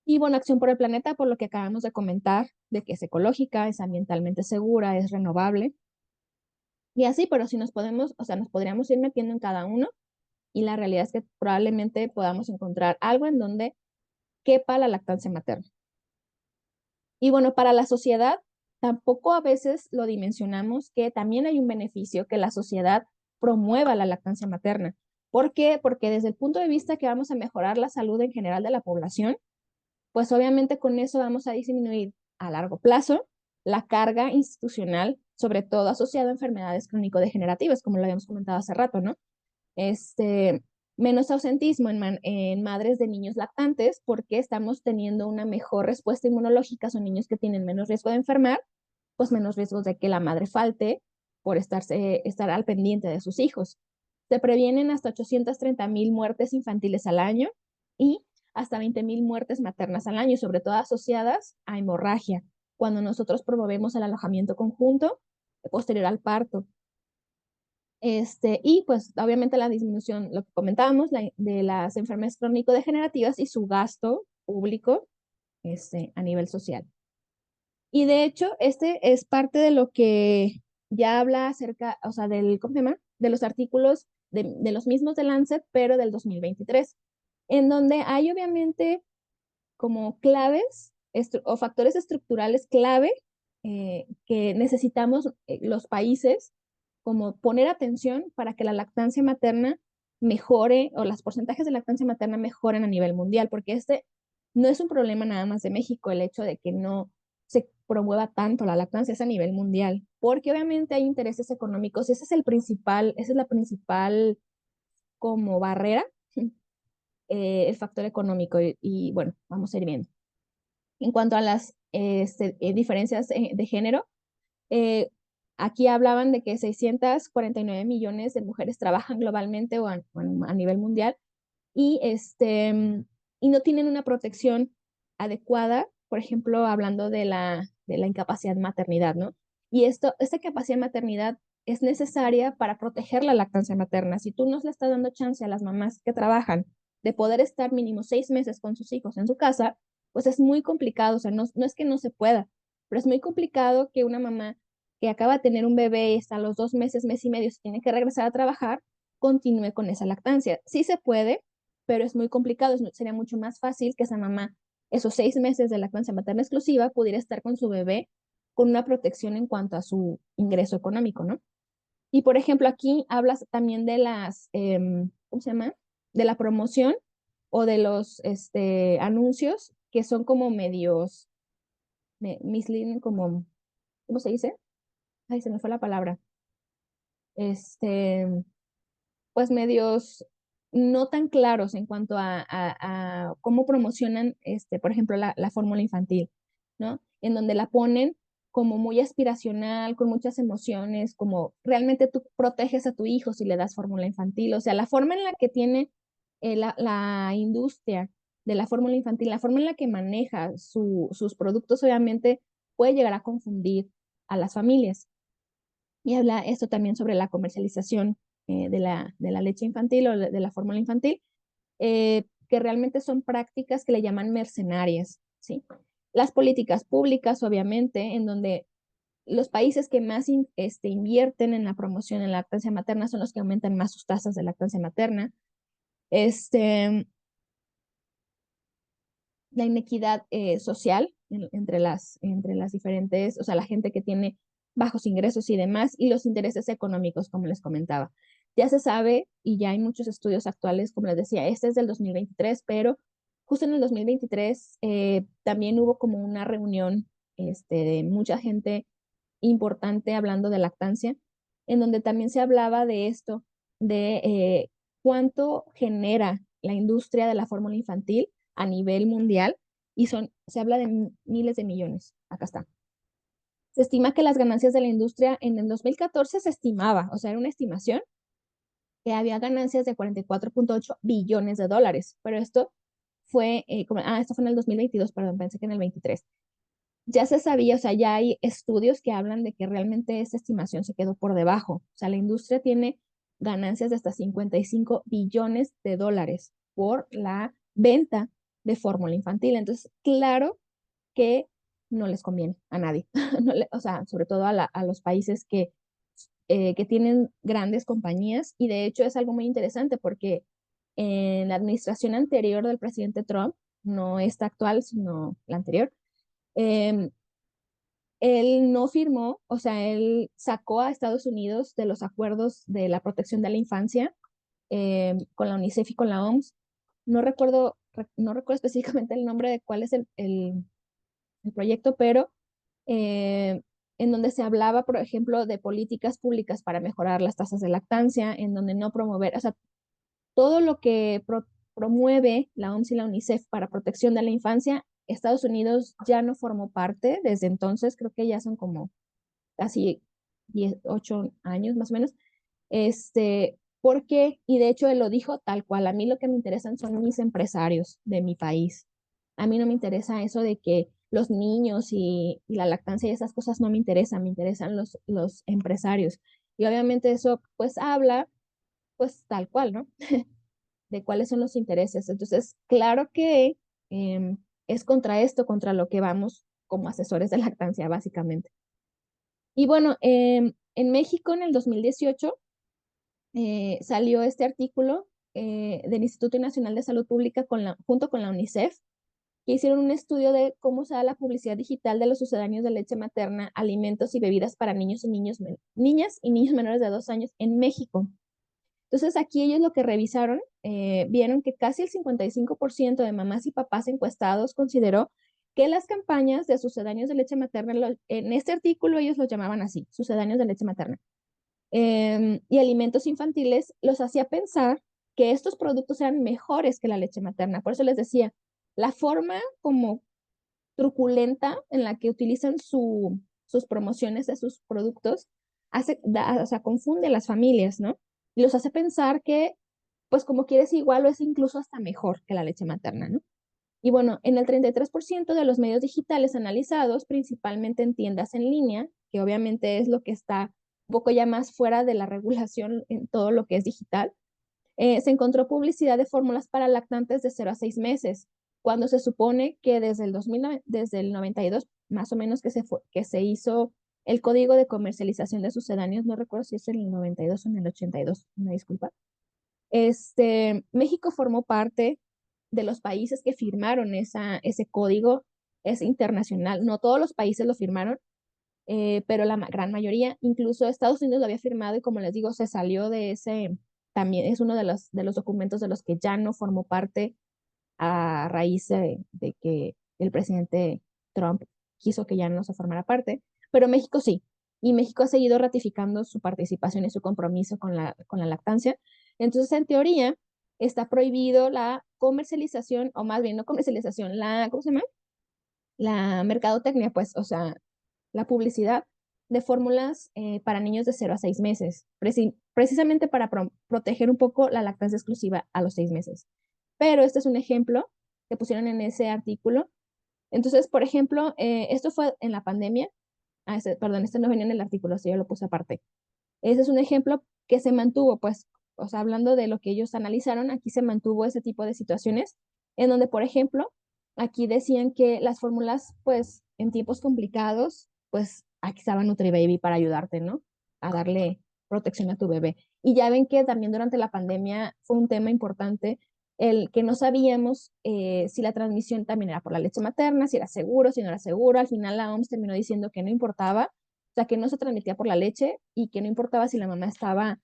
S1: Y bueno, acción por el planeta, por lo que acabamos de comentar, de que es ecológica, es ambientalmente segura, es renovable. Y así, pero si nos podemos, o sea, nos podríamos ir metiendo en cada uno y la realidad es que probablemente podamos encontrar algo en donde quepa la lactancia materna. Y bueno, para la sociedad, tampoco a veces lo dimensionamos que también hay un beneficio que la sociedad promueva la lactancia materna. ¿Por qué? Porque desde el punto de vista que vamos a mejorar la salud en general de la población, pues obviamente con eso vamos a disminuir a largo plazo la carga institucional, sobre todo asociada a enfermedades crónico-degenerativas, como lo habíamos comentado hace rato, ¿no? este, Menos ausentismo en madres de niños lactantes porque estamos teniendo una mejor respuesta inmunológica, son niños que tienen menos riesgo de enfermar, pues menos riesgos de que la madre falte por estar al pendiente de sus hijos. Se previenen hasta 830,000 muertes infantiles al año y hasta 20,000 muertes maternas al año, sobre todo asociadas a hemorragia, cuando nosotros promovemos el alojamiento conjunto posterior al parto. Y pues obviamente la disminución, lo que comentábamos, de las enfermedades crónico-degenerativas y su gasto público a nivel social. Y de hecho, este es parte de lo que ya habla acerca, o sea, del, ¿cómo se llama? De los artículos de los mismos de Lancet, pero del 2023, en donde hay obviamente como claves o factores estructurales clave que necesitamos los países como poner atención para que la lactancia materna mejore o los porcentajes de lactancia materna mejoren a nivel mundial, porque este no es un problema nada más de México, el hecho de que no se promueva tanto la lactancia es a nivel mundial, porque obviamente hay intereses económicos y ese es el principal, esa es la principal como barrera, el factor económico bueno, vamos a ir viendo. En cuanto a las diferencias de género, eh, aquí hablaban de que 649 millones de mujeres trabajan globalmente o a nivel mundial y, y no tienen una protección adecuada, por ejemplo, hablando de la incapacidad de maternidad, ¿no? Y esta capacidad de maternidad es necesaria para proteger la lactancia materna. Si tú no le estás dando chance a las mamás que trabajan de poder estar mínimo 6 meses con sus hijos en su casa, pues es muy complicado, o sea, no es que no se pueda, pero es muy complicado que una mamá que acaba de tener un bebé y está a los 2 meses, mes y medio, se tiene que regresar a trabajar, continúe con esa lactancia. Sí se puede, pero es muy complicado. Sería mucho más fácil que esa mamá, esos 6 meses de lactancia materna exclusiva, pudiera estar con su bebé con una protección en cuanto a su ingreso económico, ¿no? Y por ejemplo, aquí hablas también de ¿cómo se llama? De la promoción o de los anuncios que son como medios, misleading, como, ¿cómo se dice? Ay, se me fue la palabra. Este, pues medios no tan claros en cuanto a cómo promocionan, por ejemplo, la fórmula infantil, ¿no? En donde la ponen como muy aspiracional, con muchas emociones, como realmente tú proteges a tu hijo si le das fórmula infantil. O sea, la forma en la que tiene la industria de la fórmula infantil, la forma en la que maneja sus productos, obviamente puede llegar a confundir a las familias. Y habla esto también sobre la comercialización de la leche infantil o de la fórmula infantil, que realmente son prácticas que le llaman mercenarias, ¿sí? Las políticas públicas, obviamente, en donde los países que más invierten en la promoción en la lactancia materna son los que aumentan más sus tasas de lactancia materna. La inequidad social entre las diferentes, o sea, la gente que tiene bajos ingresos y demás, y los intereses económicos, como les comentaba. Ya se sabe, y ya hay muchos estudios actuales, como les decía, este es del 2023, pero justo en el 2023 también hubo como una reunión de mucha gente importante hablando de lactancia, en donde también se hablaba de esto, de cuánto genera la industria de la fórmula infantil a nivel mundial, y se habla de miles de millones. Acá está. Se estima que las ganancias de la industria en el 2014 se estimaba, o sea, era una estimación, que había ganancias de 44.8 billones de dólares, pero esto fue en el 2022, perdón, pensé que en el 23. Ya se sabía, o sea, ya hay estudios que hablan de que realmente esa estimación se quedó por debajo. O sea, la industria tiene ganancias de hasta 55 billones de dólares por la venta de fórmula infantil. Entonces, claro que no les conviene a nadie. O sea, sobre todo a los países que tienen grandes compañías. Y de hecho es algo muy interesante porque en la administración anterior del presidente Trump, no esta actual, sino la anterior, eh, él no firmó, o sea, él sacó a Estados Unidos de los acuerdos de la protección de la infancia con la UNICEF y con la OMS. No recuerdo específicamente el nombre de cuál es el proyecto, pero en donde se hablaba, por ejemplo, de políticas públicas para mejorar las tasas de lactancia, en donde no promover, o sea, todo lo que promueve la OMS y la UNICEF para protección de la infancia, Estados Unidos ya no formó parte desde entonces, creo que ya son como casi 8 años más o menos. ¿Por qué? Y de hecho él lo dijo tal cual, a mí lo que me interesan son mis empresarios de mi país. A mí no me interesa eso de que los niños y la lactancia y esas cosas no me interesan los empresarios. Y obviamente eso pues habla pues tal cual, ¿no? De cuáles son los intereses. Entonces, claro que es contra esto, contra lo que vamos. como asesores de lactancia, básicamente. Y bueno, en México en el 2018 salió este artículo del Instituto Nacional de Salud Pública junto con la UNICEF, que hicieron un estudio de cómo se da la publicidad digital de los sucedáneos de leche materna, alimentos y bebidas para niños y niñas y niños menores de 2 años en México. Entonces, aquí ellos lo que revisaron, vieron que casi el 55% de mamás y papás encuestados consideró que las campañas de sucedáneos de leche materna, en este artículo ellos lo llamaban así, sucedáneos de leche materna, y alimentos infantiles, los hacía pensar que estos productos eran mejores que la leche materna. Por eso les decía, la forma como truculenta en la que utilizan sus promociones de sus productos o sea, confunde a las familias, ¿no? Y los hace pensar que, pues como quieres igual o es incluso hasta mejor que la leche materna, ¿no? Y bueno, en el 33% de los medios digitales analizados, principalmente en tiendas en línea, que obviamente es lo que está un poco ya más fuera de la regulación en todo lo que es digital, se encontró publicidad de fórmulas para lactantes de 0 a 6 meses, cuando se supone que desde el 92, más o menos que se hizo el código de comercialización de sucedáneos, no recuerdo si es en el 92 o en el 82, una disculpa. México formó parte de los países que firmaron ese código, es internacional. No todos los países lo firmaron, pero la gran mayoría, incluso Estados Unidos lo había firmado y como les digo, se salió de ese, también es uno de los documentos de los que ya no formó parte a raíz de que el presidente Trump quiso que ya no se formara parte, pero México sí, y México ha seguido ratificando su participación y su compromiso con la lactancia. Entonces, en teoría, está prohibido la comercialización, o más bien no comercialización, ¿cómo se llama? La mercadotecnia, pues, o sea, la publicidad de fórmulas para niños de 0 a 6 meses, precisamente para proteger un poco la lactancia exclusiva a los 6 meses. Pero este es un ejemplo que pusieron en ese artículo. Entonces, por ejemplo, esto fue en la pandemia. Perdón, este no venía en el artículo, así yo lo puse aparte. Ese es un ejemplo que se mantuvo, pues, o sea, hablando de lo que ellos analizaron, aquí se mantuvo ese tipo de situaciones en donde, por ejemplo, aquí decían que las fórmulas, pues, en tiempos complicados, pues, aquí estaba NutriBaby para ayudarte, ¿no? A darle protección a tu bebé. Y ya ven que también durante la pandemia fue un tema importante el que no sabíamos si la transmisión también era por la leche materna, si era seguro, si no era seguro. Al final la OMS terminó diciendo que no importaba, o sea, que no se transmitía por la leche y que no importaba si la mamá estaba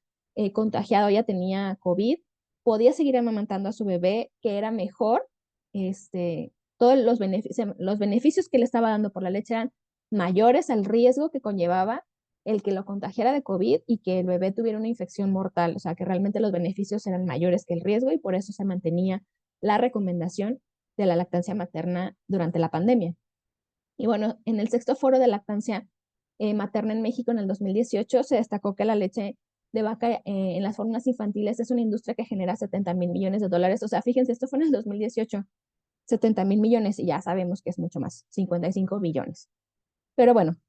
S1: contagiada o ya tenía COVID, podía seguir amamantando a su bebé, que era mejor, todos los beneficios que le estaba dando por la leche eran mayores al riesgo que conllevaba el que lo contagiara de COVID y que el bebé tuviera una infección mortal, o sea, que realmente los beneficios eran mayores que el riesgo y por eso se mantenía la recomendación de la lactancia materna durante la pandemia. Y bueno, en el sexto foro de lactancia materna en México en el 2018 se destacó que la leche de vaca en las fórmulas infantiles es una industria que genera 70.000 millones de dólares. O sea, fíjense, esto fue en el 2018, 70.000 millones, y ya sabemos que es mucho más, 55 billones. Pero bueno,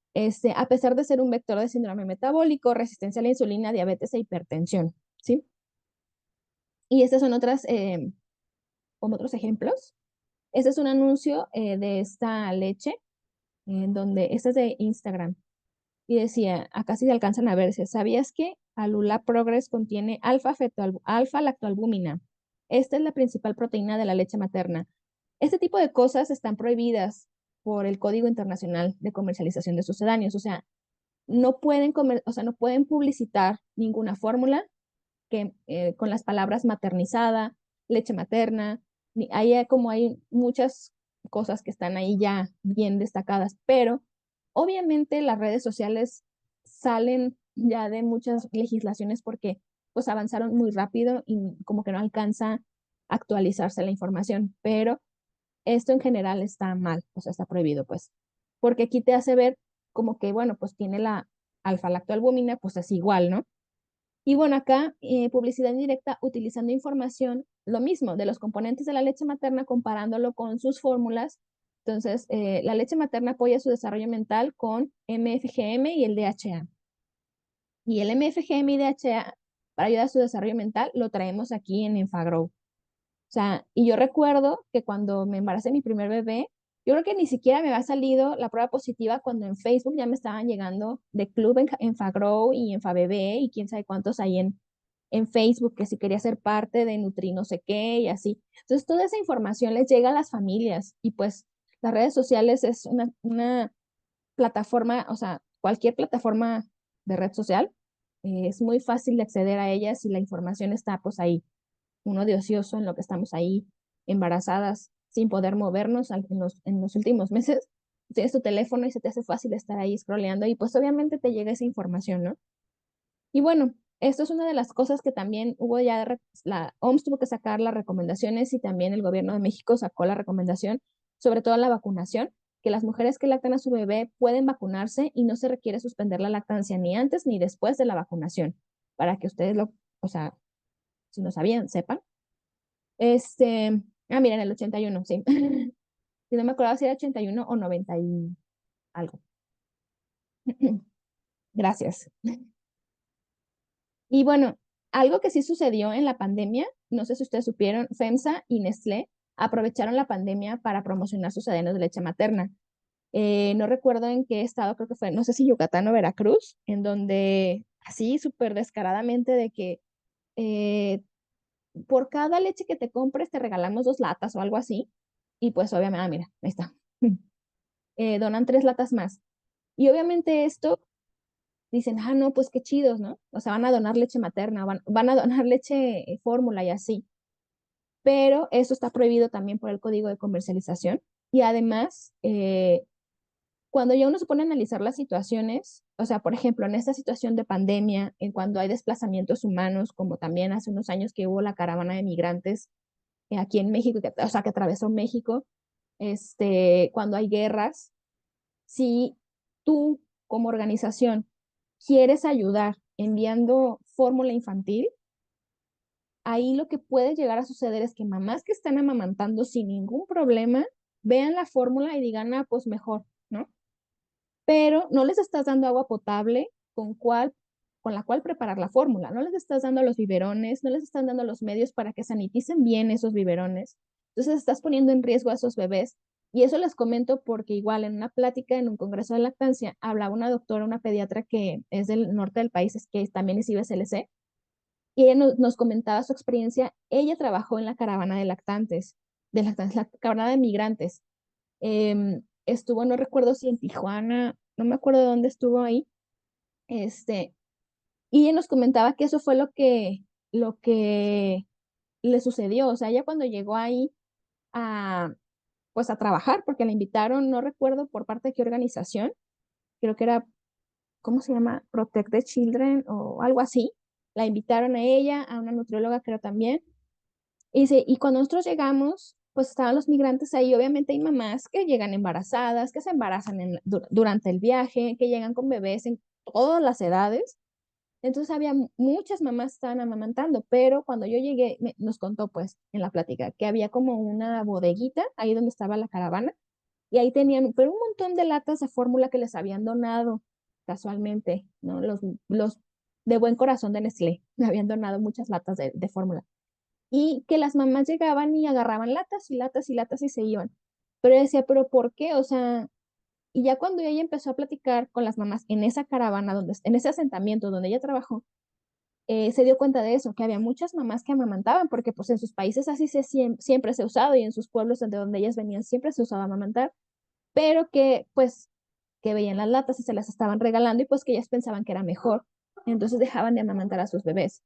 S1: a pesar de ser un vector de síndrome metabólico, resistencia a la insulina, diabetes e hipertensión, ¿sí? Y estas son como otros ejemplos. Este es un anuncio de esta leche, en donde, esta es de Instagram, y decía, acá sí se alcanzan a ver, ¿sabías que Alula Progress contiene alfa-lactoalbúmina? Esta es la principal proteína de la leche materna. Este tipo de cosas están prohibidas por el Código Internacional de Comercialización de Sucedáneos, o sea, o sea, no pueden publicitar ninguna fórmula con las palabras maternizada, leche materna, como hay muchas cosas que están ahí ya bien destacadas, pero obviamente las redes sociales salen ya de muchas legislaciones porque pues avanzaron muy rápido y como que no alcanza a actualizarse la información, pero esto en general está mal, o sea, está prohibido, pues, porque aquí te hace ver como que, bueno, pues tiene la alfa-lactoalbúmina, pues es igual, ¿no? Y bueno, acá publicidad indirecta utilizando información, lo mismo, de los componentes de la leche materna comparándolo con sus fórmulas. Entonces, la leche materna apoya su desarrollo mental con MFGM y el DHA. Y el MFGM y DHA para ayudar a su desarrollo mental lo traemos aquí en Enfagrow. O sea, y yo recuerdo que cuando me embaracé mi primer bebé, Yo creo que ni siquiera me había salido la prueba positiva cuando en Facebook ya me estaban llegando de club en Fagrow y en Fabebé y quién sabe cuántos hay en Facebook, que si quería ser parte de Nutri no sé qué y así. Entonces, toda esa información les llega a las familias y pues las redes sociales es una plataforma, o sea, cualquier plataforma de red social, es muy fácil de acceder a ellas y la información está pues ahí, uno de ocioso en lo que estamos ahí embarazadas sin poder movernos en los últimos meses. Tienes tu teléfono y se te hace fácil estar ahí scrolleando y pues obviamente te llega esa información, ¿no? Y bueno, esto es una de las cosas que también hubo ya, la OMS tuvo que sacar las recomendaciones y también el gobierno de México sacó la recomendación, sobre todo la vacunación, que las mujeres que lactan a su bebé pueden vacunarse y no se requiere suspender la lactancia ni antes ni después de la vacunación, para que ustedes o sea, si no sabían, sepan. Miren, el 81, sí. Si no me acuerdo si era 81 o 90 y algo. Gracias. Y bueno, algo que sí sucedió en la pandemia, no sé si ustedes supieron, FEMSA y Nestlé aprovecharon la pandemia para promocionar sus adenos de leche materna. No recuerdo en qué estado, creo que fue, no sé si Yucatán o Veracruz, en donde así súper descaradamente de que por cada leche que te compres te regalamos 2 latas o algo así. Y pues obviamente, mira, ahí está. Donan 3 latas más. Y obviamente esto dicen, no, pues qué chidos, ¿no? O sea, van a donar leche materna, van a donar leche fórmula y así. Pero eso está prohibido también por el Código de Comercialización. Y además, cuando ya uno se pone a analizar las situaciones, o sea, por ejemplo, en esta situación de pandemia, en cuando hay desplazamientos humanos, como también hace unos años que hubo la caravana de migrantes aquí en México, o sea, que atravesó México, cuando hay guerras, si tú como organización quieres ayudar enviando fórmula infantil, ahí lo que puede llegar a suceder es que mamás que están amamantando sin ningún problema vean la fórmula y digan, pues mejor, ¿no? Pero no les estás dando agua potable con la cual preparar la fórmula, no les estás dando los biberones, no les estás dando los medios para que saniticen bien esos biberones. Entonces estás poniendo en riesgo a esos bebés. Y eso les comento porque igual en una plática en un congreso de lactancia hablaba una doctora, una pediatra que es del norte del país, es que también es IBCLC, y ella nos comentaba su experiencia. Ella trabajó en la caravana de lactantes, la caravana de migrantes. Estuvo, no recuerdo si en Tijuana, no me acuerdo de dónde estuvo ahí, y ella nos comentaba que eso fue lo que le sucedió. O sea, ella cuando llegó ahí a, pues a trabajar, porque la invitaron, no recuerdo por parte de qué organización, creo que era, ¿cómo se llama? Protect the Children o algo así. La invitaron a ella, a una nutrióloga creo también. Y cuando nosotros llegamos, pues estaban los migrantes ahí. Obviamente hay mamás que llegan embarazadas, que se embarazan durante el viaje, que llegan con bebés en todas las edades. Entonces había muchas mamás que estaban amamantando, pero cuando yo llegué, nos contó pues en la plática que había como una bodeguita ahí donde estaba la caravana y ahí tenían, pero un montón de latas de fórmula que les habían donado casualmente, ¿no? Los de buen corazón de Nestlé, le habían donado muchas latas de fórmula y que las mamás llegaban y agarraban latas y latas y latas y se iban. Pero yo decía, ¿pero por qué? O sea, y ya cuando ella empezó a platicar con las mamás en esa caravana, en ese asentamiento donde ella trabajó, se dio cuenta de eso, que había muchas mamás que amamantaban, porque pues en sus países así siempre se ha usado y en sus pueblos de donde ellas venían siempre se usaba amamantar, pero que pues que veían las latas y se las estaban regalando y pues que ellas pensaban que era mejor. Entonces dejaban de amamantar a sus bebés,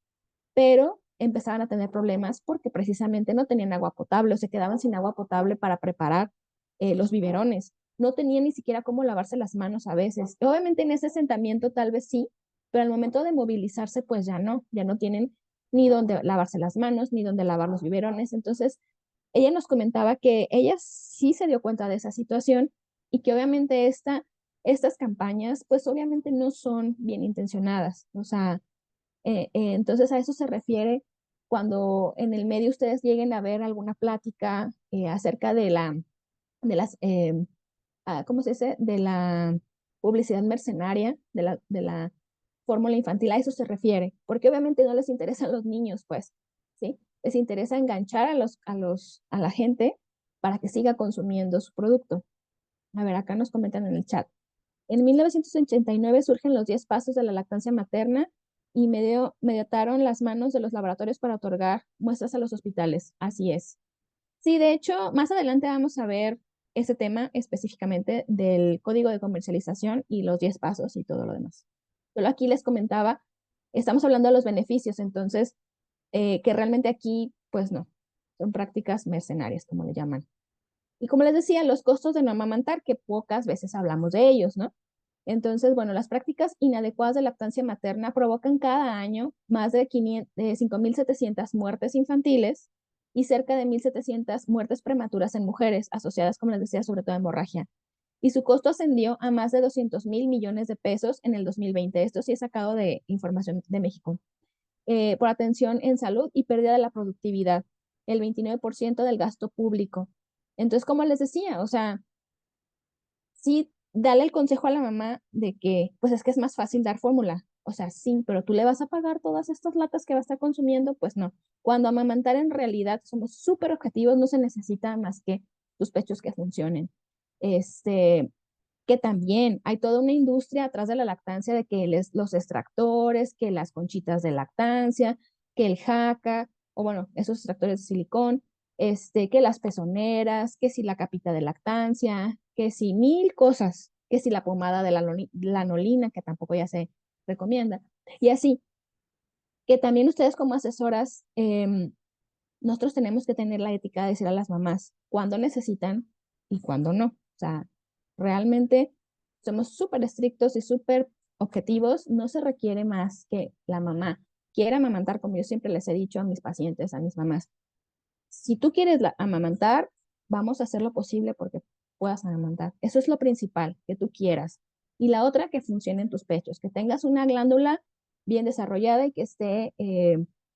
S1: pero empezaban a tener problemas porque precisamente no tenían agua potable o se quedaban sin agua potable para preparar los biberones. No tenían ni siquiera cómo lavarse las manos a veces. Obviamente en ese asentamiento tal vez sí, pero al momento de movilizarse pues ya no tienen ni dónde lavarse las manos, ni dónde lavar los biberones. Entonces, ella nos comentaba que ella sí se dio cuenta de esa situación y que obviamente estas campañas pues obviamente no son bien intencionadas. O sea, entonces a eso se refiere cuando en el medio ustedes lleguen a ver alguna plática acerca de las, ¿cómo se dice? De la publicidad mercenaria, de la fórmula infantil, a eso se refiere, porque obviamente no les interesan los niños, pues, ¿sí? Les interesa enganchar a la gente para que siga consumiendo su producto. A ver, acá nos comentan en el chat. En 1989 surgen los 10 pasos de la lactancia materna y medio ataron las manos de los laboratorios para otorgar muestras a los hospitales. Así es. Sí, de hecho, más adelante vamos a ver ese tema específicamente del código de comercialización y los 10 pasos y todo lo demás. Solo aquí les comentaba, estamos hablando de los beneficios, entonces, que realmente aquí, pues no, son prácticas mercenarias, como le llaman. Y como les decía, los costos de no amamantar, que pocas veces hablamos de ellos, ¿no? Entonces, bueno, las prácticas inadecuadas de lactancia materna provocan cada año más de 5.700 muertes infantiles y cerca de 1.700 muertes prematuras en mujeres, asociadas, como les decía, sobre todo a hemorragia. Y su costo ascendió a más de 200.000 millones de pesos en el 2020. Esto sí es sacado de información de México. Por atención en salud y pérdida de la productividad, el 29% del gasto público. Entonces, como les decía, o sea, sí, dale el consejo a la mamá de que, pues es que es más fácil dar fórmula. O sea, sí, pero tú le vas a pagar todas estas latas que va a estar consumiendo, pues no. Cuando amamantar en realidad somos súper objetivos, no se necesita más que tus pechos que funcionen. Este, que también hay toda una industria atrás de la lactancia de que los extractores, que las conchitas de lactancia, que el jaca, o bueno, esos extractores de silicón, que las pezoneras, que si la capita de lactancia, que si mil cosas, que si la pomada de la lanolina, que tampoco ya se recomienda. Y así, que también ustedes como asesoras, nosotros tenemos que tener la ética de decir a las mamás cuándo necesitan y cuándo no. O sea, realmente somos súper estrictos y súper objetivos. No se requiere más que la mamá quiera amamantar, como yo siempre les he dicho a mis pacientes, a mis mamás. Si tú quieres amamantar, vamos a hacer lo posible porque puedas amamantar. Eso es lo principal, que tú quieras. Y la otra, que funcione en tus pechos, que tengas una glándula bien desarrollada y que esté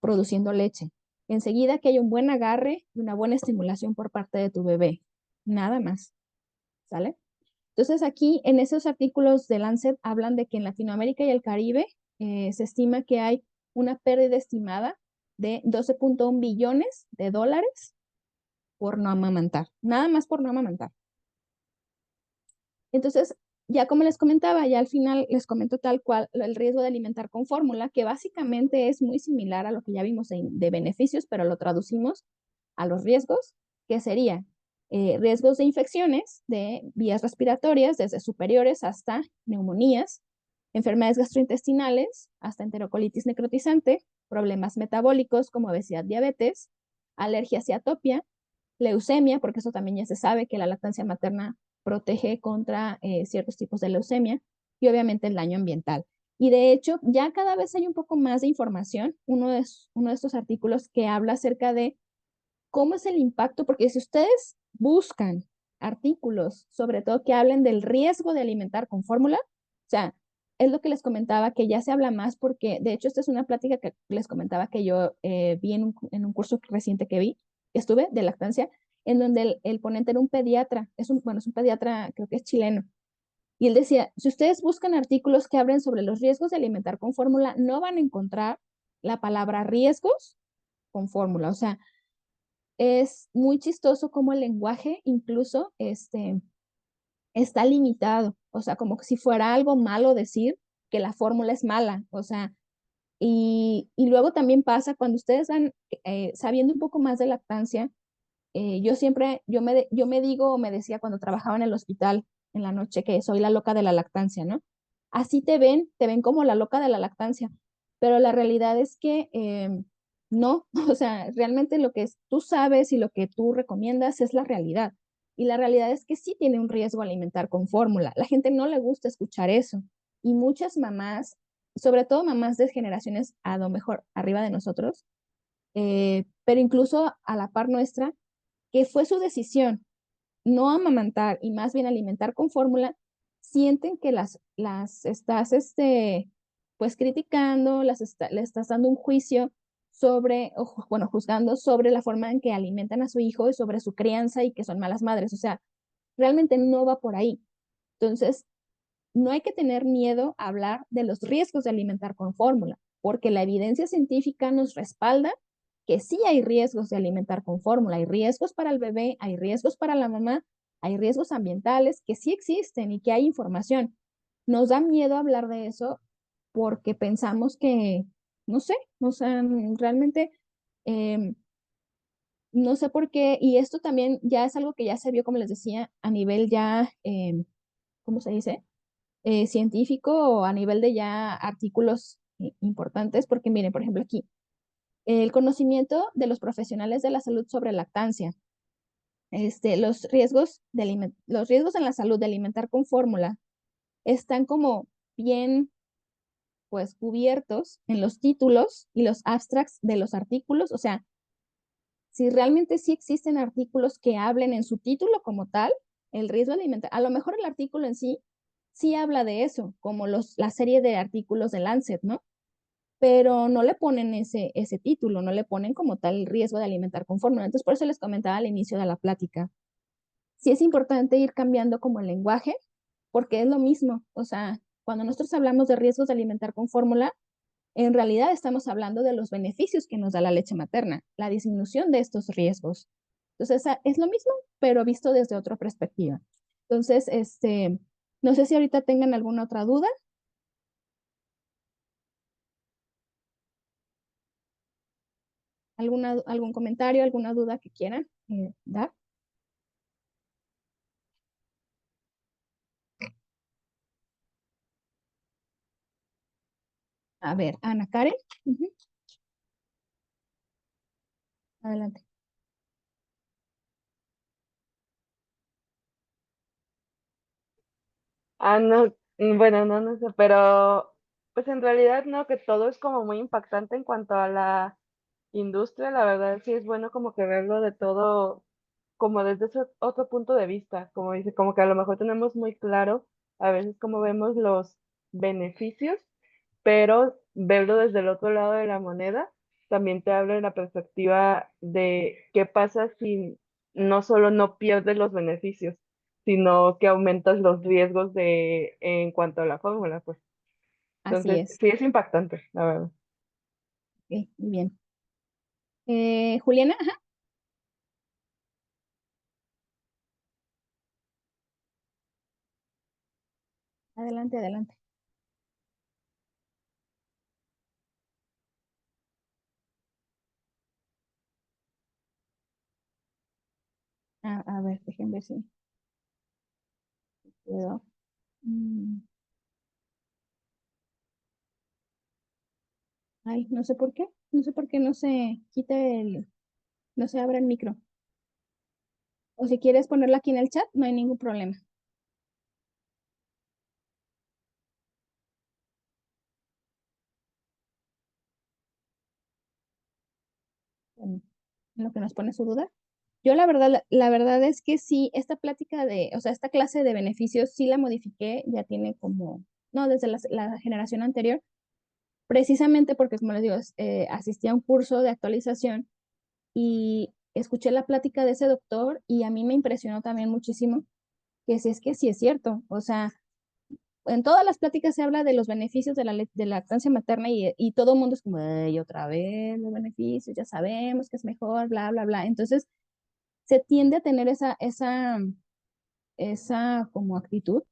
S1: produciendo leche. Enseguida que haya un buen agarre y una buena estimulación por parte de tu bebé. Nada más. ¿Sale? Entonces aquí en esos artículos de Lancet hablan de que en Latinoamérica y el Caribe se estima que hay una pérdida estimada de 12.1 billones de dólares por no amamantar, nada más por no amamantar. Entonces, ya como les comentaba, ya al final les comento tal cual el riesgo de alimentar con fórmula, que básicamente es muy similar a lo que ya vimos de beneficios, pero lo traducimos a los riesgos, que sería riesgos de infecciones de vías respiratorias, desde superiores hasta neumonías, enfermedades gastrointestinales, hasta enterocolitis necrotizante, problemas metabólicos como obesidad, diabetes, alergias y atopia, leucemia, porque eso también ya se sabe que la lactancia materna protege contra ciertos tipos de leucemia y obviamente el daño ambiental. Y de hecho, ya cada vez hay un poco más de información, uno de estos artículos que habla acerca de cómo es el impacto, porque si ustedes buscan artículos, sobre todo que hablen del riesgo de alimentar con fórmula, o sea, es lo que les comentaba, que ya se habla más porque, de hecho, esta es una plática que les comentaba que yo vi en un curso reciente que vi, estuve de lactancia, en donde el ponente era un pediatra, bueno, es un pediatra, creo que es chileno, y él decía, si ustedes buscan artículos que hablen sobre los riesgos de alimentar con fórmula, no van a encontrar la palabra riesgos con fórmula, o sea, es muy chistoso como el lenguaje incluso está limitado, o sea, como que si fuera algo malo decir que la fórmula es mala, o sea, y luego también pasa cuando ustedes van sabiendo un poco más de lactancia, yo siempre, yo me digo o me decía cuando trabajaba en el hospital en la noche que soy la loca de la lactancia, ¿no? Así te ven como la loca de la lactancia, pero la realidad es que no, o sea, realmente lo que tú sabes y lo que tú recomiendas es la realidad. Y la realidad es que sí tiene un riesgo alimentar con fórmula. La gente no le gusta escuchar eso. Y muchas mamás, sobre todo mamás de generaciones a lo mejor arriba de nosotros, pero incluso a la par nuestra, que fue su decisión no amamantar y más bien alimentar con fórmula, sienten que las estás, pues criticando, le estás dando un juicio sobre, o, bueno, juzgando sobre la forma en que alimentan a su hijo y sobre su crianza y que son malas madres. O sea, realmente no va por ahí. Entonces, no hay que tener miedo a hablar de los riesgos de alimentar con fórmula, porque la evidencia científica nos respalda que sí hay riesgos de alimentar con fórmula, hay riesgos para el bebé, hay riesgos para la mamá, hay riesgos ambientales que sí existen y que hay información. Nos da miedo hablar de eso porque pensamos que, no sé, o sea, realmente em, no sé por qué, y esto también ya es algo que ya se vio, como les decía, a nivel ya, ¿cómo se dice? Científico o a nivel de ya artículos importantes, porque miren, por ejemplo, aquí, el conocimiento de los profesionales de la salud sobre lactancia, los riesgos en la salud de alimentar con fórmula están como bien pues cubiertos en los títulos y los abstracts de los artículos, o sea, si realmente sí existen artículos que hablen en su título como tal, el riesgo alimentario, a lo mejor el artículo en sí sí habla de eso, como la serie de artículos de Lancet, ¿no? Pero no le ponen ese título, no le ponen como tal el riesgo de alimentar con fórmula. Entonces, por eso les comentaba al inicio de la plática. Sí es importante ir cambiando como el lenguaje, porque es lo mismo, o sea, cuando nosotros hablamos de riesgos de alimentar con fórmula, en realidad estamos hablando de los beneficios que nos da la leche materna, la disminución de estos riesgos. Entonces, es lo mismo, pero visto desde otra perspectiva. Entonces, no sé si ahorita tengan alguna otra duda, algún comentario, alguna duda que quieran dar. A ver, Ana Karen. Ujú, adelante.
S2: Ah, no, bueno, no sé, pero pues en realidad no, que todo es como muy impactante en cuanto a la industria, la verdad sí es bueno como que verlo de todo, como desde ese otro punto de vista, como dice, como que a lo mejor tenemos muy claro a veces como vemos los beneficios, pero verlo desde el otro lado de la moneda también te abre la perspectiva de qué pasa si no solo no pierdes los beneficios, sino que aumentas los riesgos de en cuanto a la fórmula, pues.
S1: Así
S2: Entonces,
S1: es.
S2: sí es impactante, la verdad.
S1: Ok, muy bien. Juliana, ajá, adelante, adelante. A ver, déjenme ver si puedo. Mm, Ay, no sé por qué. No sé por qué no se quita no se abre el micro. O si quieres ponerlo aquí en el chat, no hay ningún problema. En en lo que nos pone su duda. Yo la verdad es que sí, esta plática o sea, esta clase de beneficios sí la modifiqué, ya tiene como, no, desde la generación anterior, precisamente porque, como les digo, asistí a un curso de actualización y escuché la plática de ese doctor y a mí me impresionó también muchísimo que si es que sí es cierto, o sea, en todas las pláticas se habla de los beneficios de la lactancia materna y todo el mundo es como, ay, otra vez los beneficios, ya sabemos que es mejor, bla, bla, bla. Entonces, se tiende a tener esa como actitud,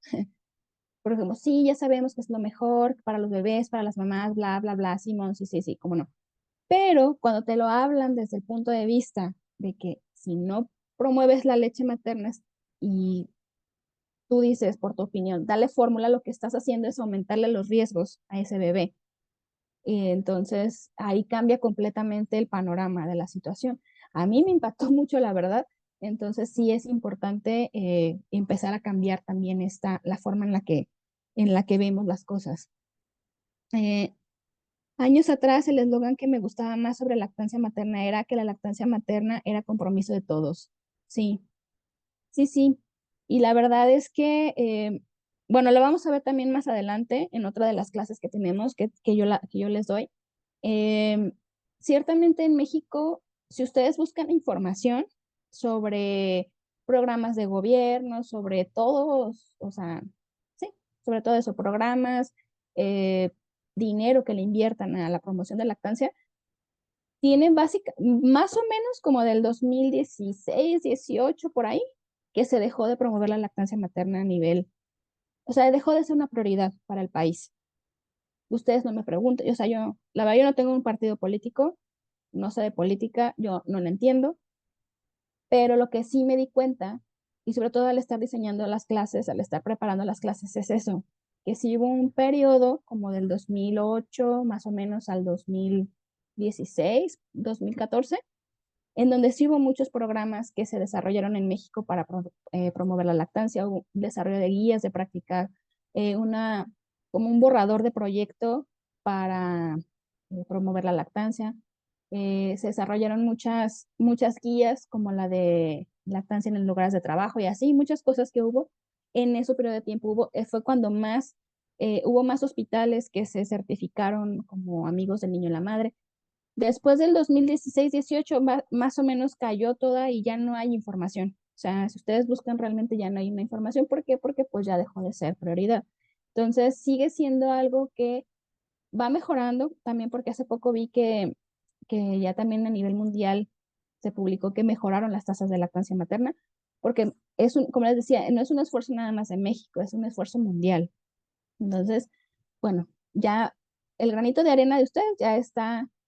S1: por ejemplo, sí, ya sabemos que es lo mejor para los bebés, para las mamás, bla, bla, bla, Simón, sí, sí, sí, cómo no. Pero cuando te lo hablan desde el punto de vista de que si no promueves la leche materna y tú dices, por tu opinión, dale fórmula, lo que estás haciendo es aumentarle los riesgos a ese bebé. Y entonces ahí cambia completamente el panorama de la situación. A mí me impactó mucho, la verdad. Entonces sí es importante empezar a cambiar también la forma en la que vemos las cosas. Eh, Años atrás, el eslogan que me gustaba más sobre lactancia materna era que la lactancia materna era compromiso de todos. Sí, sí, sí. Y la verdad es que, bueno, lo vamos a ver también más adelante en otra de las clases que tenemos, que yo les doy. Em, Ciertamente en México, si ustedes buscan información sobre programas de gobierno, sobre todos, o sea, sí, sobre todo eso, programas, eh, dinero que le inviertan a la promoción de lactancia, tiene más o menos como del 2016, 18 por ahí, que se dejó de promover la lactancia materna a nivel, o sea, dejó de ser una prioridad para el país. Ustedes no me pregunten, o sea, la verdad, yo no tengo un partido político, no sé de política, yo no la entiendo, pero lo que sí me di cuenta, y sobre todo al estar diseñando las clases, al estar preparando las clases, es eso, que sí hubo un periodo como del 2008 más o menos al 2016, 2014, en donde sí hubo muchos programas que se desarrollaron en México para promover la lactancia, hubo un desarrollo de guías de práctica, como un borrador de proyecto para promover la lactancia. Se desarrollaron muchas guías como la de lactancia en los lugares de trabajo y así, muchas cosas que hubo en ese periodo de tiempo. Fue cuando hubo más hospitales que se certificaron como amigos del niño y la madre. Después del 2016-18, más o menos cayó toda y ya no hay información. O sea, si ustedes buscan realmente ya no hay una información. ¿Por qué? Porque pues ya dejó de ser prioridad. Entonces sigue siendo algo que va mejorando, también porque hace poco vi que ya también a nivel mundial se publicó que mejoraron las tasas de lactancia materna, porque como les decía, no es un esfuerzo nada más de México, es un esfuerzo mundial. Entonces, bueno, ya el granito de arena de ustedes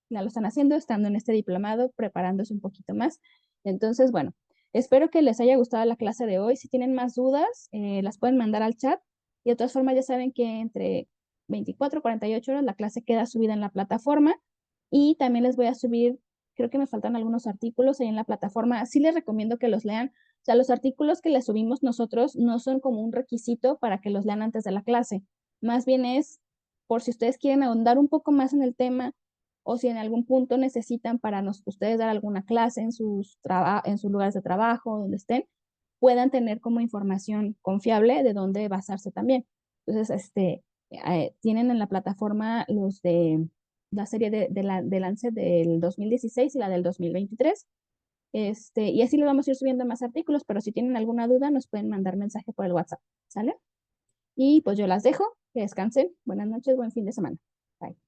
S1: ya lo están haciendo, estando en este diplomado, preparándose un poquito más. Entonces, bueno, espero que les haya gustado la clase de hoy. Si tienen más dudas, las pueden mandar al chat. Y de todas formas, ya saben que entre 24 y 48 horas la clase queda subida en la plataforma. Y también les voy a subir, creo que me faltan algunos artículos ahí en la plataforma. Sí les recomiendo que los lean. O sea, los artículos que les subimos nosotros no son como un requisito para que los lean antes de la clase. Más bien es por si ustedes quieren ahondar un poco más en el tema o si en algún punto necesitan para ustedes dar alguna clase en sus lugares de trabajo, donde estén, puedan tener como información confiable de dónde basarse también. Entonces, tienen en la plataforma los de la serie de Lancet del 2016 y la del 2023. Y así les vamos a ir subiendo más artículos, pero si tienen alguna duda, nos pueden mandar mensaje por el WhatsApp, ¿sale? Y pues yo las dejo, que descansen. Buenas noches, buen fin de semana. Bye.